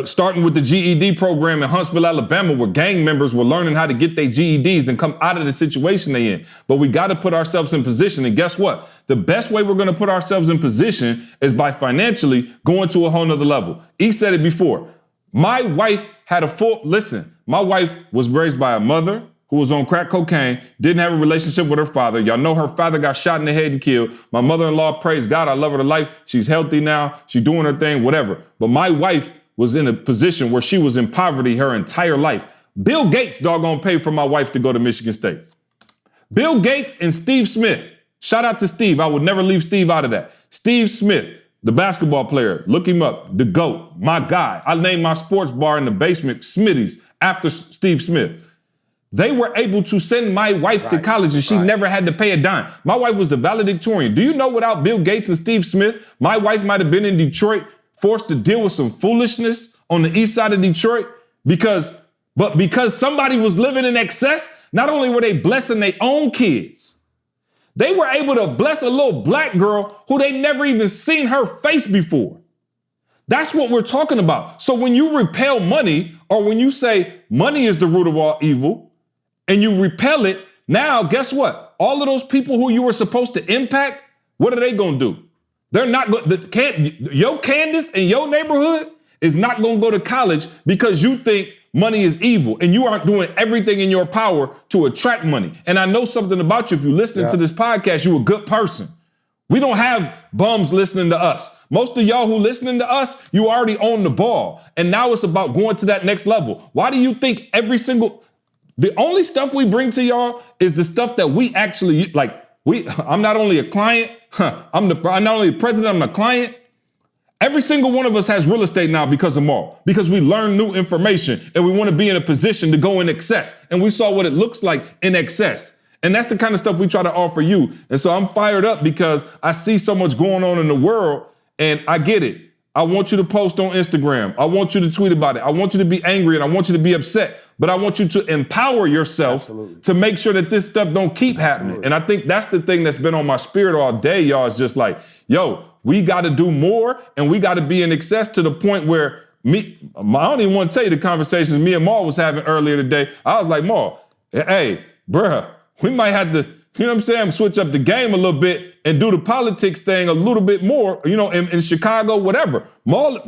starting with the GED program in Huntsville, Alabama, where gang members were learning how to get their GEDs and come out of the situation they in. But we got to put ourselves in position. And guess what? The best way we're going to put ourselves in position is by financially going to a whole nother level. E said it before. My wife had my wife was raised by a mother who was on crack cocaine, didn't have a relationship with her father. Y'all know her father got shot in the head and killed. My mother-in-law, praise God, I love her to life. She's healthy now. She's doing her thing, whatever. But my wife was in a position where she was in poverty her entire life. Bill Gates, doggone, paid for my wife to go to Michigan State. Bill Gates and Steve Smith. Shout out to Steve. I would never leave Steve out of that. Steve Smith, the basketball player, look him up, the GOAT, my guy. I named my sports bar in the basement Smitty's after Steve Smith. They were able to send my wife to college and she never had to pay a dime. My wife was the valedictorian. Do you know without Bill Gates and Steve Smith, my wife might have been in Detroit forced to deal with some foolishness on the east side of Detroit because somebody was living in excess, not only were they blessing their own kids, they were able to bless a little black girl who they never even seen her face before. That's what we're talking about. So when you repel money, or when you say money is the root of all evil, and you repel it, now guess what? All of those people who you were supposed to impact, what are they gonna do? They're not going. Your Candace in your neighborhood is not gonna go to college because you think money is evil, and you aren't doing everything in your power to attract money. And I know something about you. If you listen to this podcast, you're a good person. We don't have bums listening to us. Most of y'all who listening to us, you already own the ball. And now it's about going to that next level. Why do you think the only stuff we bring to y'all is the stuff that we actually, I'm not only a client, I'm not only the president, I'm a client. Every single one of us has real estate now because of Maul, because we learn new information and we want to be in a position to go in excess. And we saw what it looks like in excess. And that's the kind of stuff we try to offer you. And so I'm fired up because I see so much going on in the world and I get it. I want you to post on Instagram. I want you to tweet about it. I want you to be angry and I want you to be upset, but I want you to empower yourself to make sure that this stuff don't keep happening. And I think that's the thing that's been on my spirit all day, y'all, is just like, yo, we got to do more and we got to be in excess to the point where I don't even want to tell you the conversations me and Maul was having earlier today. I was like, Maul, hey, bruh, we might have to, you know what I'm saying, switch up the game a little bit and do the politics thing a little bit more, you know, in Chicago, whatever. Maul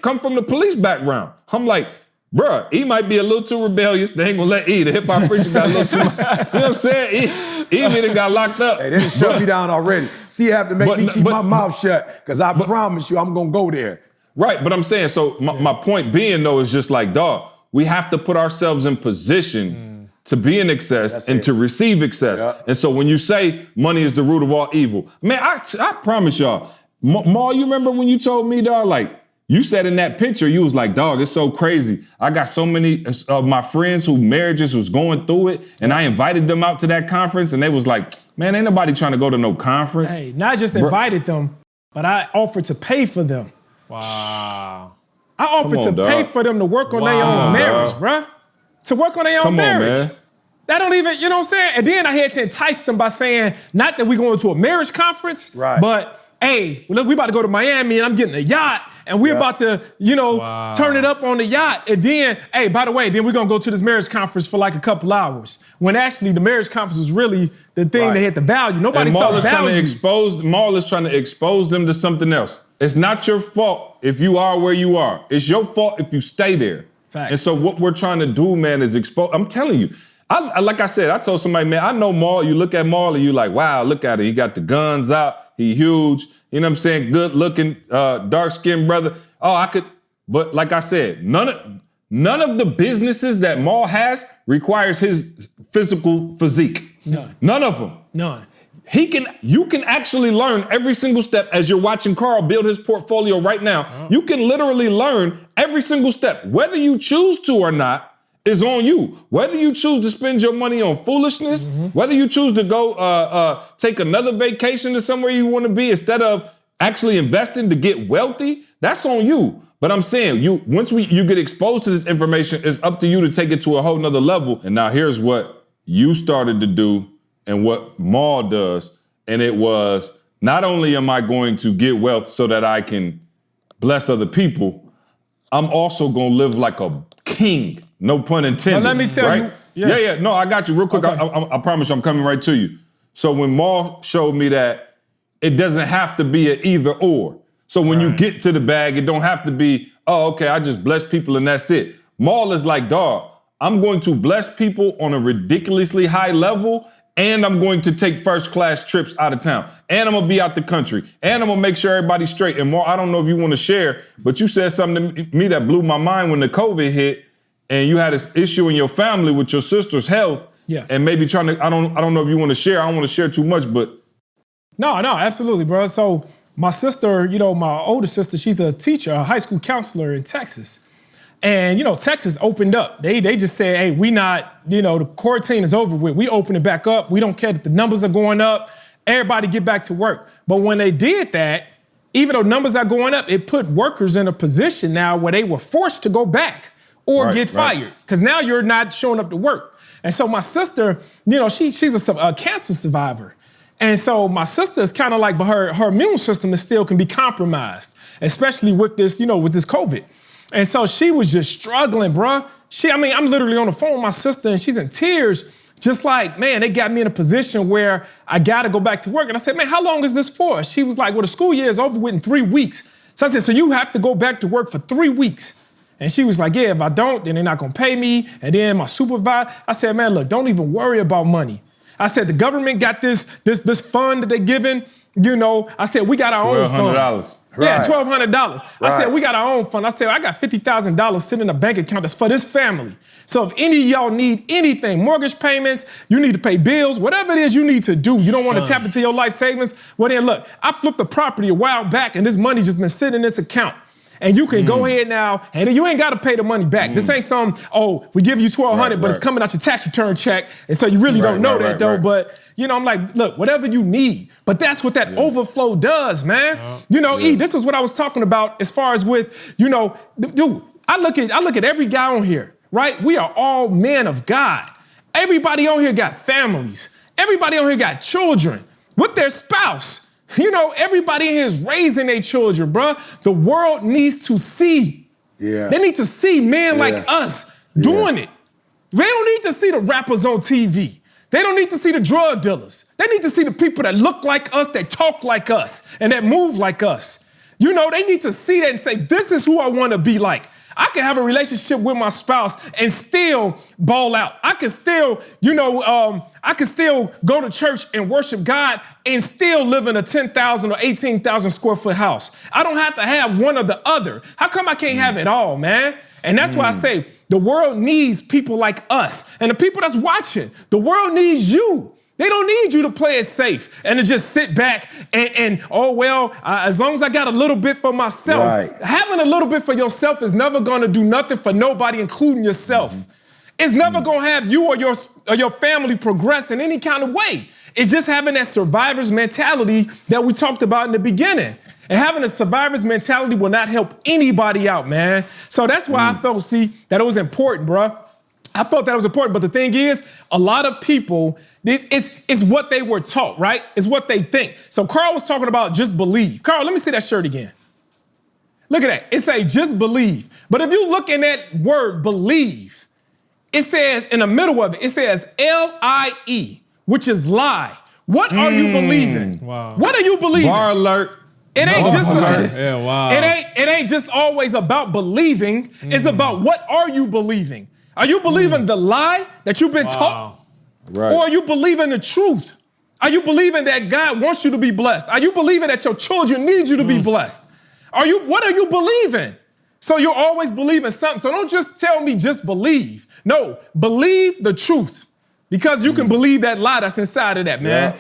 come from the police background. I'm like, bruh, he might be a little too rebellious. They ain't gonna let E. The hip hop preacher got a little too much. You know what I'm saying? E even got locked up. Hey, they done shut me down already. See, you have to make me keep my mouth shut, because I promise you I'm gonna go there. Right, but I'm saying, so my point being though is just like, dog, we have to put ourselves in position to be in excess and to receive excess. Yep. And so when you say money is the root of all evil, man, I promise y'all, Maul, you remember when you told me, dog, like, you said in that picture, you was like, dog, it's so crazy. I got so many of my friends who marriages was going through it, and I invited them out to that conference, and they was like, man, ain't nobody trying to go to no conference. Hey, not just invited them, but I offered to pay for them. Wow. I offered to pay for them to work on their own marriage, bruh. To work on their own marriage. Man. That don't even, you know what I'm saying? And then I had to entice them by saying, not that we going to a marriage conference, but hey, look, we about to go to Miami and I'm getting a yacht and we're about to, you know, turn it up on the yacht. And then, hey, by the way, then we're going to go to this marriage conference for like a couple hours. When actually the marriage conference was really the thing that had the value. Nobody saw the value. Maul is trying to expose them to something else. It's not your fault if you are where you are. It's your fault if you stay there. Facts. And so what we're trying to do, man, is expose. I'm telling you, like I said, I told somebody, man, I know Maul. You look at Maul and you like, wow, look at it. He got the guns out. He huge. You know what I'm saying? Good looking, dark-skinned brother. But like I said, none of the businesses that Maul has requires his physical physique. None of them. None. You can actually learn every single step as you're watching Carl build his portfolio right now. You can literally learn every single step. Whether you choose to or not is on you. Whether you choose to spend your money on foolishness, whether you choose to go take another vacation to somewhere you want to be instead of actually investing to get wealthy, that's on you. But I'm saying, once you get exposed to this information, it's up to you to take it to a whole nother level. And now here's what you started to do and what Maul does. And it was, not only am I going to get wealth so that I can bless other people, I'm also gonna live like a king. No pun intended. Now let me tell you. Yeah. No, I got you real quick. Okay. I promise you I'm coming right to you. So when Maul showed me that it doesn't have to be an either or. So when you get to the bag, it don't have to be, oh, okay, I just bless people and that's it. Maul is like, dog, I'm going to bless people on a ridiculously high level, and I'm going to take first class trips out of town, and I'm gonna be out the country, and I'm gonna make sure everybody's straight. And Maul, I don't know if you wanna share, but you said something to me that blew my mind when the COVID hit, and you had this issue in your family with your sister's health, and maybe trying to, I don't know if you wanna share, I don't wanna share too much, but. No, absolutely, bro. So my sister, my older sister, she's a teacher, a high school counselor in Texas. And, Texas opened up. They just said, hey, we not, the quarantine is over with. We open it back up. We don't care that the numbers are going up. Everybody get back to work. But when they did that, even though numbers are going up, it put workers in a position now where they were forced to go back or get fired. Because now you're not showing up to work. And so my sister, she's a cancer survivor. And so my sister is kind of like, but her immune system still can be compromised, especially with this, with this COVID. And so she was just struggling, bruh. I'm literally on the phone with my sister and she's in tears, just like, man, they got me in a position where I gotta go back to work. And I said, man, how long is this for? She was like, well, the school year is over with in 3 weeks. So I said, so you have to go back to work for 3 weeks. And she was like, yeah, if I don't, then they're not gonna pay me. And then my supervisor, I said, man, look, don't even worry about money. I said, the government got this fund that they're giving. I said, we got our own fund. $1,200. Yeah, $1,200. I said, we got our own fund. I said, I got $50,000 sitting in a bank account that's for this family. So if any of y'all need anything, mortgage payments, you need to pay bills, whatever it is you need to do, you don't want to tap into your life savings, well then look, I flipped a property a while back and this money just been sitting in this account. And you can go ahead now, and you ain't got to pay the money back. This ain't some, we give you $1,200, but it's coming out your tax return check, and so you really don't know that though. But I'm like, look, whatever you need. But that's what that overflow does, man. This is what I was talking about as far as with, dude. I look at every guy on here, right? We are all men of God. Everybody on here got families. Everybody on here got children with their spouse. Everybody in here is raising their children, bruh. The world needs to see. Yeah. They need to see men like us doing it. They don't need to see the rappers on TV. They don't need to see the drug dealers. They need to see the people that look like us, that talk like us, and that move like us. They need to see that and say, this is who I want to be like. I can have a relationship with my spouse and still ball out. I can still, go to church and worship God and still live in a 10,000 or 18,000 square foot house. I don't have to have one or the other. How come I can't have it all, man? And that's why I say the world needs people like us. And the people that's watching, the world needs you. They don't need you to play it safe and to just sit back and as long as I got a little bit for myself. Right. Having a little bit for yourself is never gonna do nothing for nobody, including yourself. It's never gonna have you or your family progress in any kind of way. It's just having that survivor's mentality that we talked about in the beginning. And having a survivor's mentality will not help anybody out, man. So that's why I felt, that it was important, bro. I felt that it was important, but the thing is, a lot of people, this is what they were taught, right? It's what they think. So Carl was talking about just believe. Carl, let me see that shirt again. Look at that. It says just believe. But if you look in that word believe, it says in the middle of it, it says L-I-E, which is lie. What are you believing? Wow. What are you believing? Bar alert. It ain't just always about believing. It's about what are you believing? Are you believing the lie that you've been taught? Right. Or are you believing the truth? Are you believing that God wants you to be blessed? Are you believing that your children need you to be blessed? What are you believing? So you're always believing something. So don't just tell me just believe. No, believe the truth. Because you can believe that lie that's inside of that, man.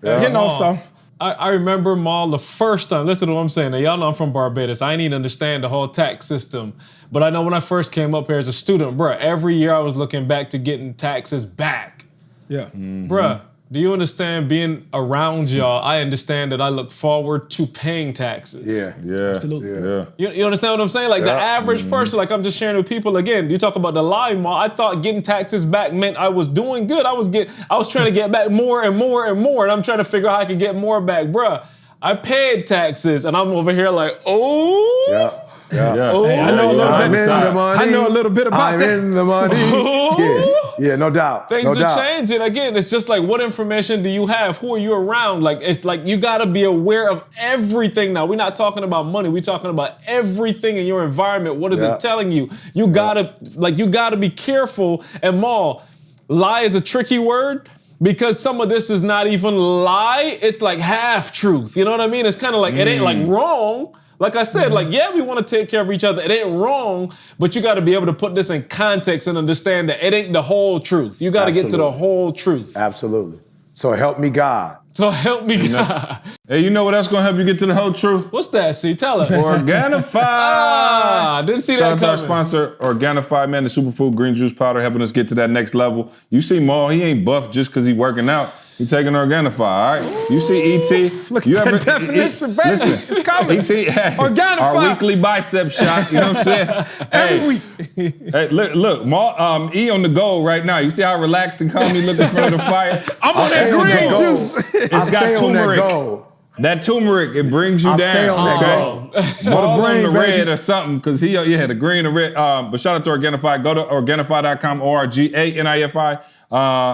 So. I remember, Maul, the first time, listen to what I'm saying. Now, y'all know I'm from Barbados. I didn't even understand the whole tax system. But I know when I first came up here as a student, bruh, every year I was looking back to getting taxes back. Yeah. Bruh, Do you understand being around y'all? I understand that I look forward to paying taxes. Yeah. Absolutely. Yeah. You understand what I'm saying? Like the average person, like I'm just sharing with people again, you talk about the lie mall. I thought getting taxes back meant I was doing good. I was trying to get back more and more and more, and I'm trying to figure out how I can get more back. Bruh, I paid taxes and I'm over here like, oh. Yeah. Oh, Hey, I know a little bit. I'm in the money. I know a little bit about I'm that. in the money. Yeah, no doubt. Things are changing. Again, it's just like, what information do you have? Who are you around? Like, it's like you gotta be aware of everything now. We're not talking about money. We're talking about everything in your environment. What is it telling you? You gotta be careful. And Maul, lie is a tricky word because some of this is not even lie. It's like half truth. You know what I mean? It's kind of like, it ain't like wrong. Like I said, like, yeah, we want to take care of each other. It ain't wrong, but you got to be able to put this in context and understand that it ain't the whole truth. You got to get to the whole truth. Absolutely. So help me God. So help me God. Hey, you know what else gonna help you get to the whole truth? What's that, C? Tell us. Organifi. Didn't see Shout out that to our coming. sponsor, Organifi, man, the superfood green juice powder, helping us get to that next level. You see Maul, he ain't buff just because he working out. He taking Organifi, all right? You see E.T. Look you at that definition, baby. Listen, It's coming. E.T. Organifi. Our weekly bicep shot, you know what I'm saying? Every week. Hey, look, Maul, E on the go right now. You see how relaxed and calm he look in front of the fire? I'm on that stay on green that goal. juice. It's got turmeric. That turmeric, it brings you I'll stay down. on that Okay? goal. Maul on the baby. red or something, because he had the green and red. But shout out to Organifi. Go to Organifi.com, ORGANIFI,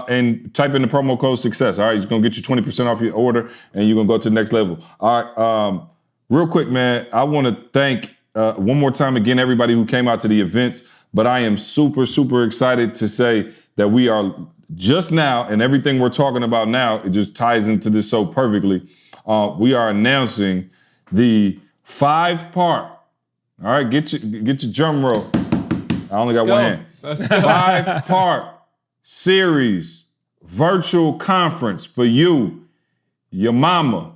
and type in the promo code SUCCESS. All right, it's gonna get you 20% off your order, and you're gonna go to the next level. All right, real quick, man, I want to thank one more time again everybody who came out to the events. But I am super, super excited to say that we are just now, and everything we're talking about now, it just ties into this so perfectly. We are announcing the 5-part. All right, get your drum roll. I only got one hand. Let's go. 5-part series virtual conference for you, your mama,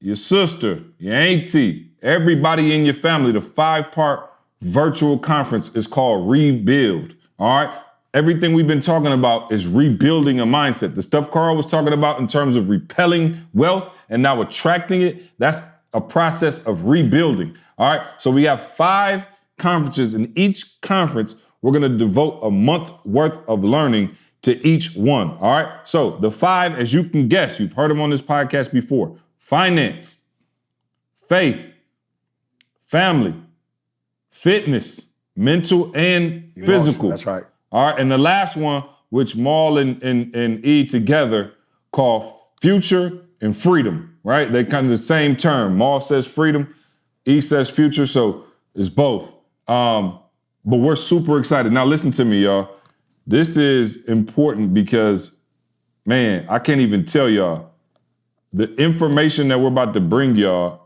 your sister, your auntie, everybody in your family. The 5-part virtual conference is called Rebuild. All right. Everything we've been talking about is rebuilding a mindset. The stuff Carl was talking about in terms of repelling wealth and now attracting it, that's a process of rebuilding. All right. So we have 5 conferences. In each conference, we're going to devote a month's worth of learning to each one. All right. So the 5, as you can guess, you've heard them on this podcast before: finance, faith, family, fitness, mental and physical. That's right. All right, and the last one, which Maul and E together call future and freedom, right? They kind of the same term. Maul says freedom, E says future, so it's both. But we're super excited. Now listen to me, y'all. This is important because, man, I can't even tell y'all. The information that we're about to bring y'all,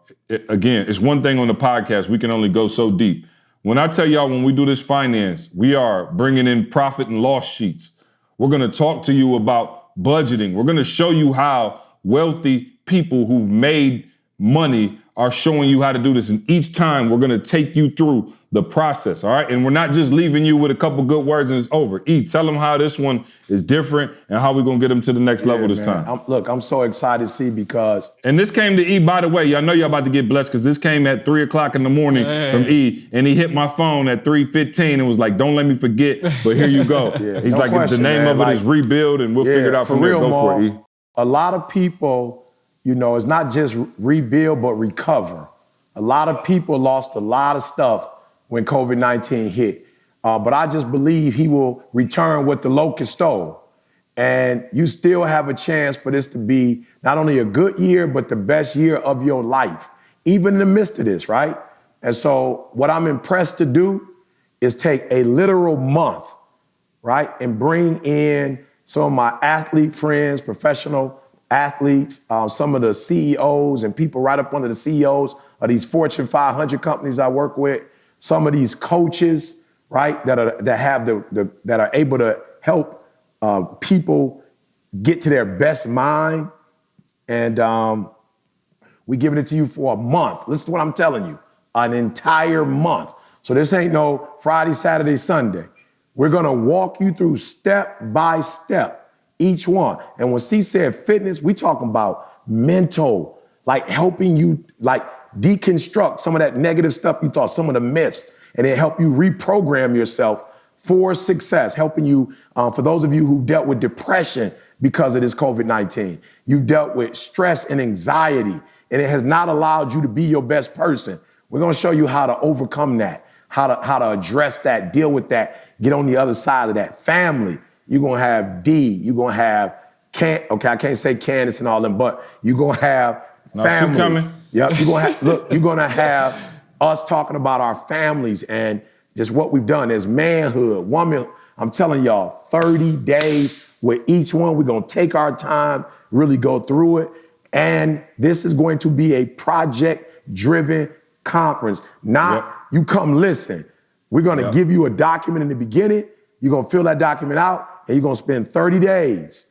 again, it's one thing on the podcast. We can only go so deep. When I tell y'all, when we do this finance, we are bringing in profit and loss sheets. We're going to talk to you about budgeting. We're going to show you how wealthy people who've made money are showing you how to do this. And each time we're going to take you through the process. All right. And we're not just leaving you with a couple good words and it's over. E, tell them how this one is different and how we're going to get them to the next level this time. I'm so excited to see because. And this came to E, by the way, y'all know y'all about to get blessed because this came at 3:00 in the morning from E, and he hit my phone at 3:15 and was like, don't let me forget, but here you go. He's no like, question, the name man. of it is Rebuild, and we'll figure it out from there. Go for it, E. A lot of people, it's not just rebuild, but recover. A lot of people lost a lot of stuff when COVID-19 hit. But I just believe he will return what the locust stole. And you still have a chance for this to be not only a good year, but the best year of your life, even in the midst of this, right? And so what I'm impressed to do is take a literal month, right? And bring in some of my athlete friends, professional athletes, some of the CEOs and people right up under the CEOs of these Fortune 500 companies I work with, some of these coaches, right, that are able to help people get to their best mind. And we're giving it to you for a month. Listen to what I'm telling you, an entire month. So this ain't no Friday, Saturday, Sunday. We're gonna walk you through step by step each one. And when C said fitness, we talking about mental, like helping you like deconstruct some of that negative stuff you thought, some of the myths, and then help you reprogram yourself for success, helping you, for those of you who've dealt with depression because of this COVID-19, you've dealt with stress and anxiety, and it has not allowed you to be your best person. We're gonna show you how to overcome that, how to address that, deal with that, get on the other side of that. Family, you're gonna have D, you're gonna have, I can't say Candace and all them, but you're gonna have families. She coming. Yep, you're gonna have us talking about our families and just what we've done as manhood, woman. I'm telling y'all, 30 days with each one. We're gonna take our time, really go through it. And this is going to be a project-driven conference. Not you come listen. We're gonna give you a document in the beginning. You're gonna fill that document out, and you're gonna spend 30 days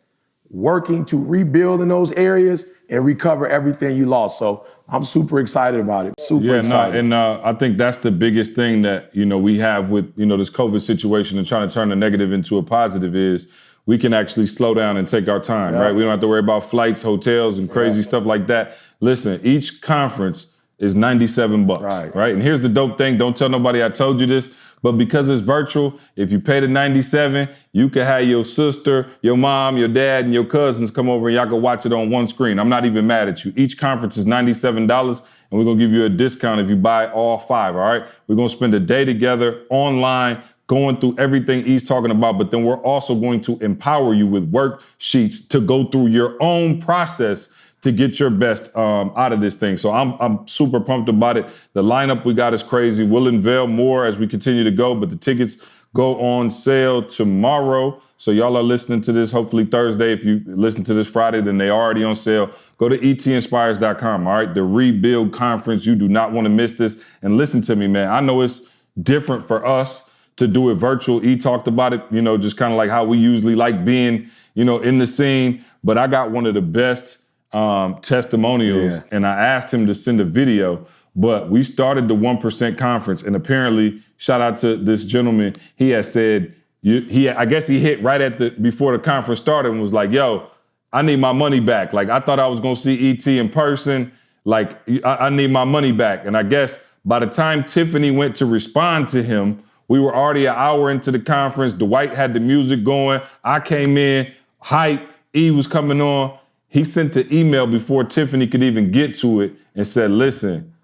working to rebuild in those areas and recover everything you lost. So I'm super excited about it. Super excited. I think that's the biggest thing that, we have with, this COVID situation and trying to turn the negative into a positive is we can actually slow down and take our time, right? We don't have to worry about flights, hotels, and crazy stuff like that. Listen, each conference is $97, right? And here's the dope thing. Don't tell nobody I told you this, but because it's virtual, if you pay the $97, you can have your sister, your mom, your dad, and your cousins come over and y'all can watch it on one screen. I'm not even mad at you. Each conference is $97, and we're gonna give you a discount if you buy all 5, all right? We're gonna spend a day together online, going through everything he's talking about, but then we're also going to empower you with worksheets to go through your own process to get your best out of this thing. So I'm super pumped about it. The lineup we got is crazy. We'll unveil more as we continue to go, but the tickets go on sale tomorrow. So y'all are listening to this hopefully Thursday. If you listen to this Friday, then they are already on sale. Go to etinspires.com, all right? The Rebuild Conference. You do not want to miss this. And listen to me, man. I know it's different for us to do it virtual. E talked about it, just kind of like how we usually like being, in the scene. But I got one of the best testimonials, and I asked him to send a video, but we started the 1% conference, and apparently, shout out to this gentleman, he had said, I guess he hit right before the conference started and was like, yo, I need my money back. Like, I thought I was gonna see ET in person. Like, I need my money back. And I guess by the time Tiffany went to respond to him, we were already an hour into the conference. Dwight had the music going. I came in, hype, E was coming on. He sent the email before Tiffany could even get to it and said, listen,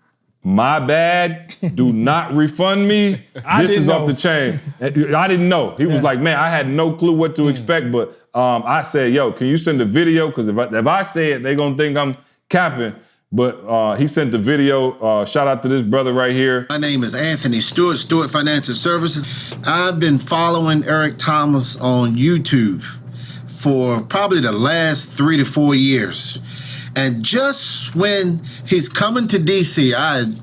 my bad, do not refund me. This is off the chain. I didn't know. He was like, man, I had no clue what to expect, but I said, yo, can you send a video? Because if I say it, they're gonna think I'm capping. But he sent the video. Shout out to this brother right here. My name is Anthony Stewart, Stewart Financial Services. I've been following Eric Thomas on YouTube for probably the last 3 to 4 years. And just when he's coming to DC,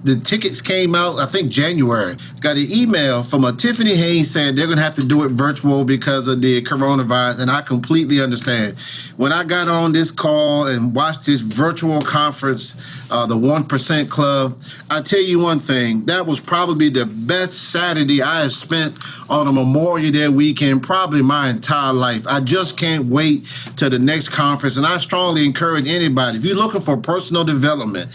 the tickets came out, I think January. Got an email from a Tiffany Haynes saying they're gonna have to do it virtual because of the coronavirus, and I completely understand. When I got on this call and watched this virtual conference, the 1% Club, I tell you one thing, that was probably the best Saturday I have spent on a Memorial Day weekend, probably my entire life. I just can't wait till the next conference, and I strongly encourage anybody, if you're looking for personal development,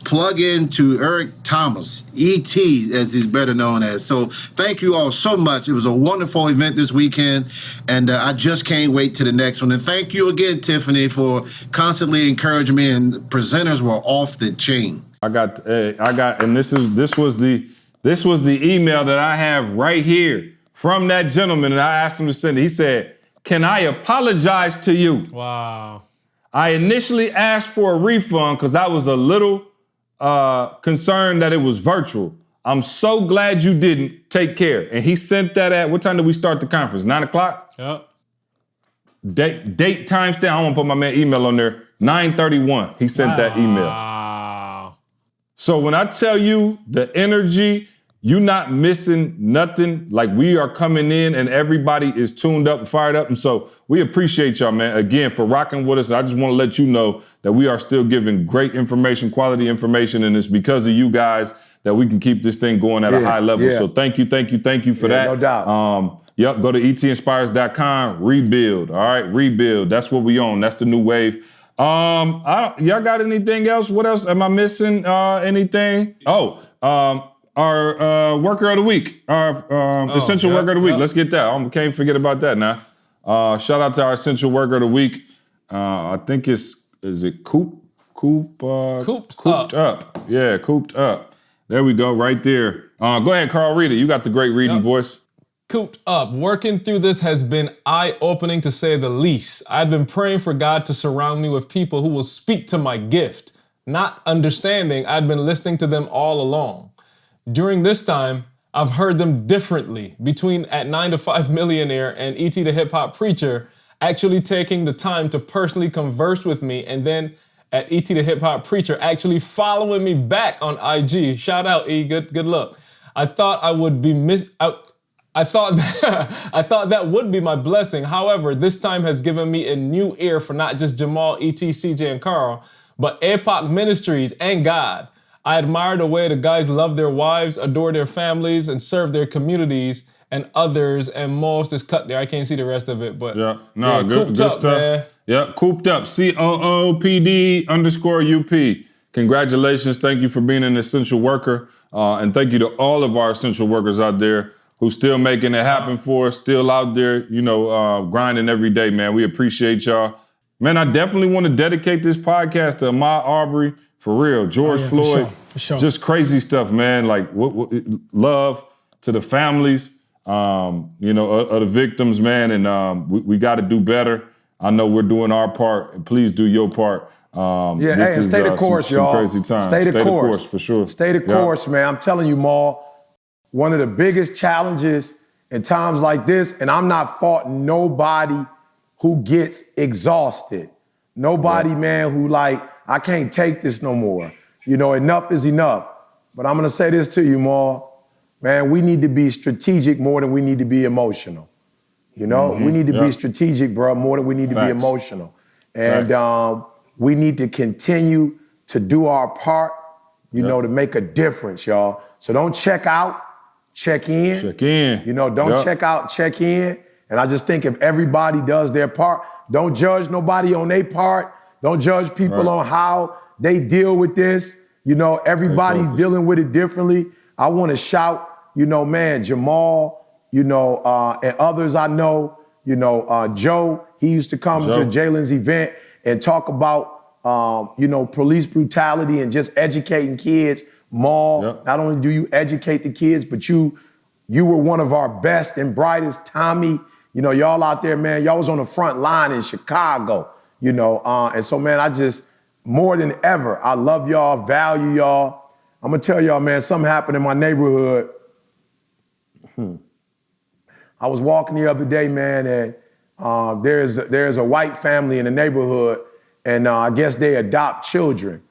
plug into Eric Thomas, ET, as he's better known as. So thank you all so much. It was a wonderful event this weekend, and I just can't wait to the next one. And thank you again, Tiffany, for constantly encouraging me, and the presenters were off the chain. And this was the email that I have right here from that gentleman, and I asked him to send it. He said, can I apologize to you? Wow. I initially asked for a refund because I was a little concerned that it was virtual. I'm so glad you didn't. Take care. And he sent that at, what time did we start the conference? 9 o'clock? Yep. Date, time stamp. I want to put my man email on there. 9:31. He sent that email. Wow. So when I tell you the energy, you're not missing nothing. Like, we are coming in and everybody is tuned up and fired up. And so we appreciate y'all, man, again, for rocking with us. I just want to let you know that we are still giving great information, quality information, and it's because of you guys that we can keep this thing going at a high level. So thank you for that. No doubt. Yep, go to etinspires.com, rebuild. All right, rebuild. That's what we own. That's the new wave. Y'all got anything else? What else? Am I missing anything? Our worker of the week, our essential worker of the week. Let's get that. I can't forget about that now. Shout out to our essential worker of the week. I think is it Cooped Up. Yeah, Cooped Up. There we go, right there. Go ahead, Carl, read it. You got the great reading voice. Cooped up. Working through this has been eye-opening to say the least. I'd been praying for God to surround me with people who will speak to my gift. Not understanding, I'd been listening to them all along. During this time, I've heard them differently, between at 9 to 5 Millionaire and E.T. the Hip Hop Preacher actually taking the time to personally converse with me, and then at E.T. the Hip Hop Preacher actually following me back on IG. Shout out, E, good luck. I thought I would be I thought that would be my blessing. However, this time has given me a new ear for not just Jamal, E.T., CJ, and Carl, but APOC Ministries and God. I admire the way the guys love their wives, adore their families, and serve their communities and others, and most is cut there. I can't see the rest of it, but good stuff. Man. Yep, Cooped Up, COOPD_UP. Congratulations, thank you for being an essential worker, and thank you to all of our essential workers out there who's still making it happen for us, still out there, grinding every day, man. We appreciate y'all. Man, I definitely want to dedicate this podcast to Ahmaud Arbery, for real. George Floyd, for sure. Just crazy stuff, man. Like, what love to the families, of the victims, man, and we got to do better. I know we're doing our part, and please do your part. Stay the course, y'all. Crazy times. Stay the course, for sure. Stay the course, man. I'm telling you, Maul. One of the biggest challenges in times like this, and I'm not faulting nobody who gets exhausted. Nobody, man, who I can't take this no more. Enough is enough. But I'm gonna say this to you, Maul. Man, we need to be strategic more than we need to be emotional. We need to be strategic, bro, more than we need to be emotional. And we need to continue to do our part, to make a difference, y'all. So don't check out. Check in. Don't check out, check in. And I just think if everybody does their part, don't judge nobody on their part. Don't judge people on how they deal with this. Everybody's dealing with it differently. I want to shout, Jamal, and others I know, Joe, he used to come to Jalen's event and talk about, police brutality and just educating kids. Maul, not only do you educate the kids, but you were one of our best and brightest. Tommy, y'all out there, man, y'all was on the front line in Chicago, and so, man, I just, more than ever, I love y'all, value y'all. I'm gonna tell y'all, man, something happened in my neighborhood. I was walking the other day, man, and there's a white family in the neighborhood, and I guess they adopt children.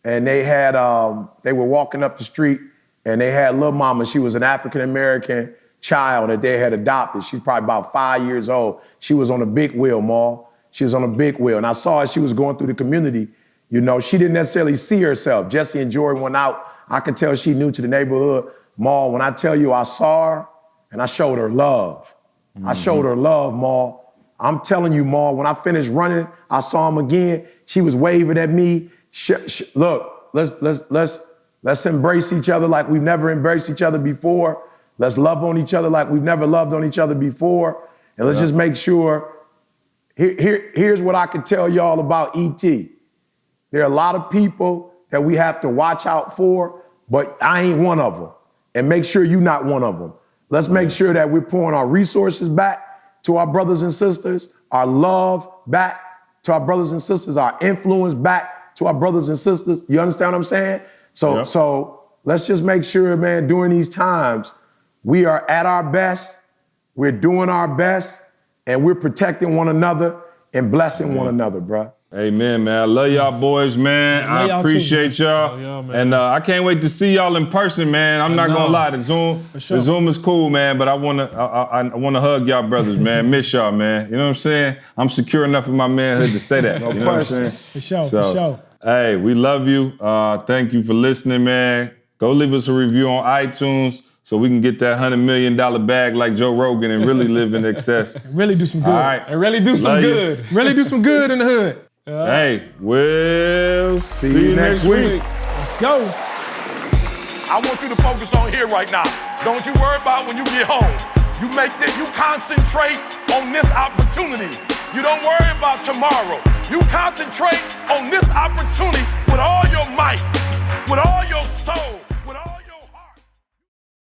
And they were walking up the street, and they had little mama. She was an African-American child that they had adopted. She's probably about 5 years old. She was on a big wheel, Maul. She was on a big wheel. And I saw as she was going through the community, she didn't necessarily see herself. Jesse and Jory went out. I could tell she new to the neighborhood. Maul, when I tell you I saw her and I showed her love. I showed her love, Maul. I'm telling you, Maul, when I finished running, I saw him again. She was waving at me. Look, let's embrace each other like we've never embraced each other before. Let's love on each other like we've never loved on each other before. And let's just make sure, here's what I can tell y'all about E.T. There are a lot of people that we have to watch out for, but I ain't one of them. And make sure you're not one of them. Let's make sure that we're pouring our resources back to our brothers and sisters, our love back to our brothers and sisters, our influence back to our brothers and sisters. You understand what I'm saying? So let's just make sure, man, during these times, we are at our best, we're doing our best, and we're protecting one another and blessing one another, bro. Amen, man. I love y'all boys, man. I appreciate y'all. And I can't wait to see y'all in person, man. I'm not gonna lie, the Zoom is cool, man, but I wanna hug y'all brothers, man. Miss y'all, man. You know what I'm saying? I'm secure enough in my manhood to say that. You know what I'm saying? For sure. Hey, we love you. Thank you for listening, man. Go leave us a review on iTunes. so we can get that $100 million bag like Joe Rogan and really live in excess. Really do some good. All right. And really do some Love you. good. Really do some good in the hood. Hey, we'll see you next week. Let's go. I want you to focus on here right now. Don't you worry about when you get home. You concentrate on this opportunity. You don't worry about tomorrow. You concentrate on this opportunity with all your might, with all your soul.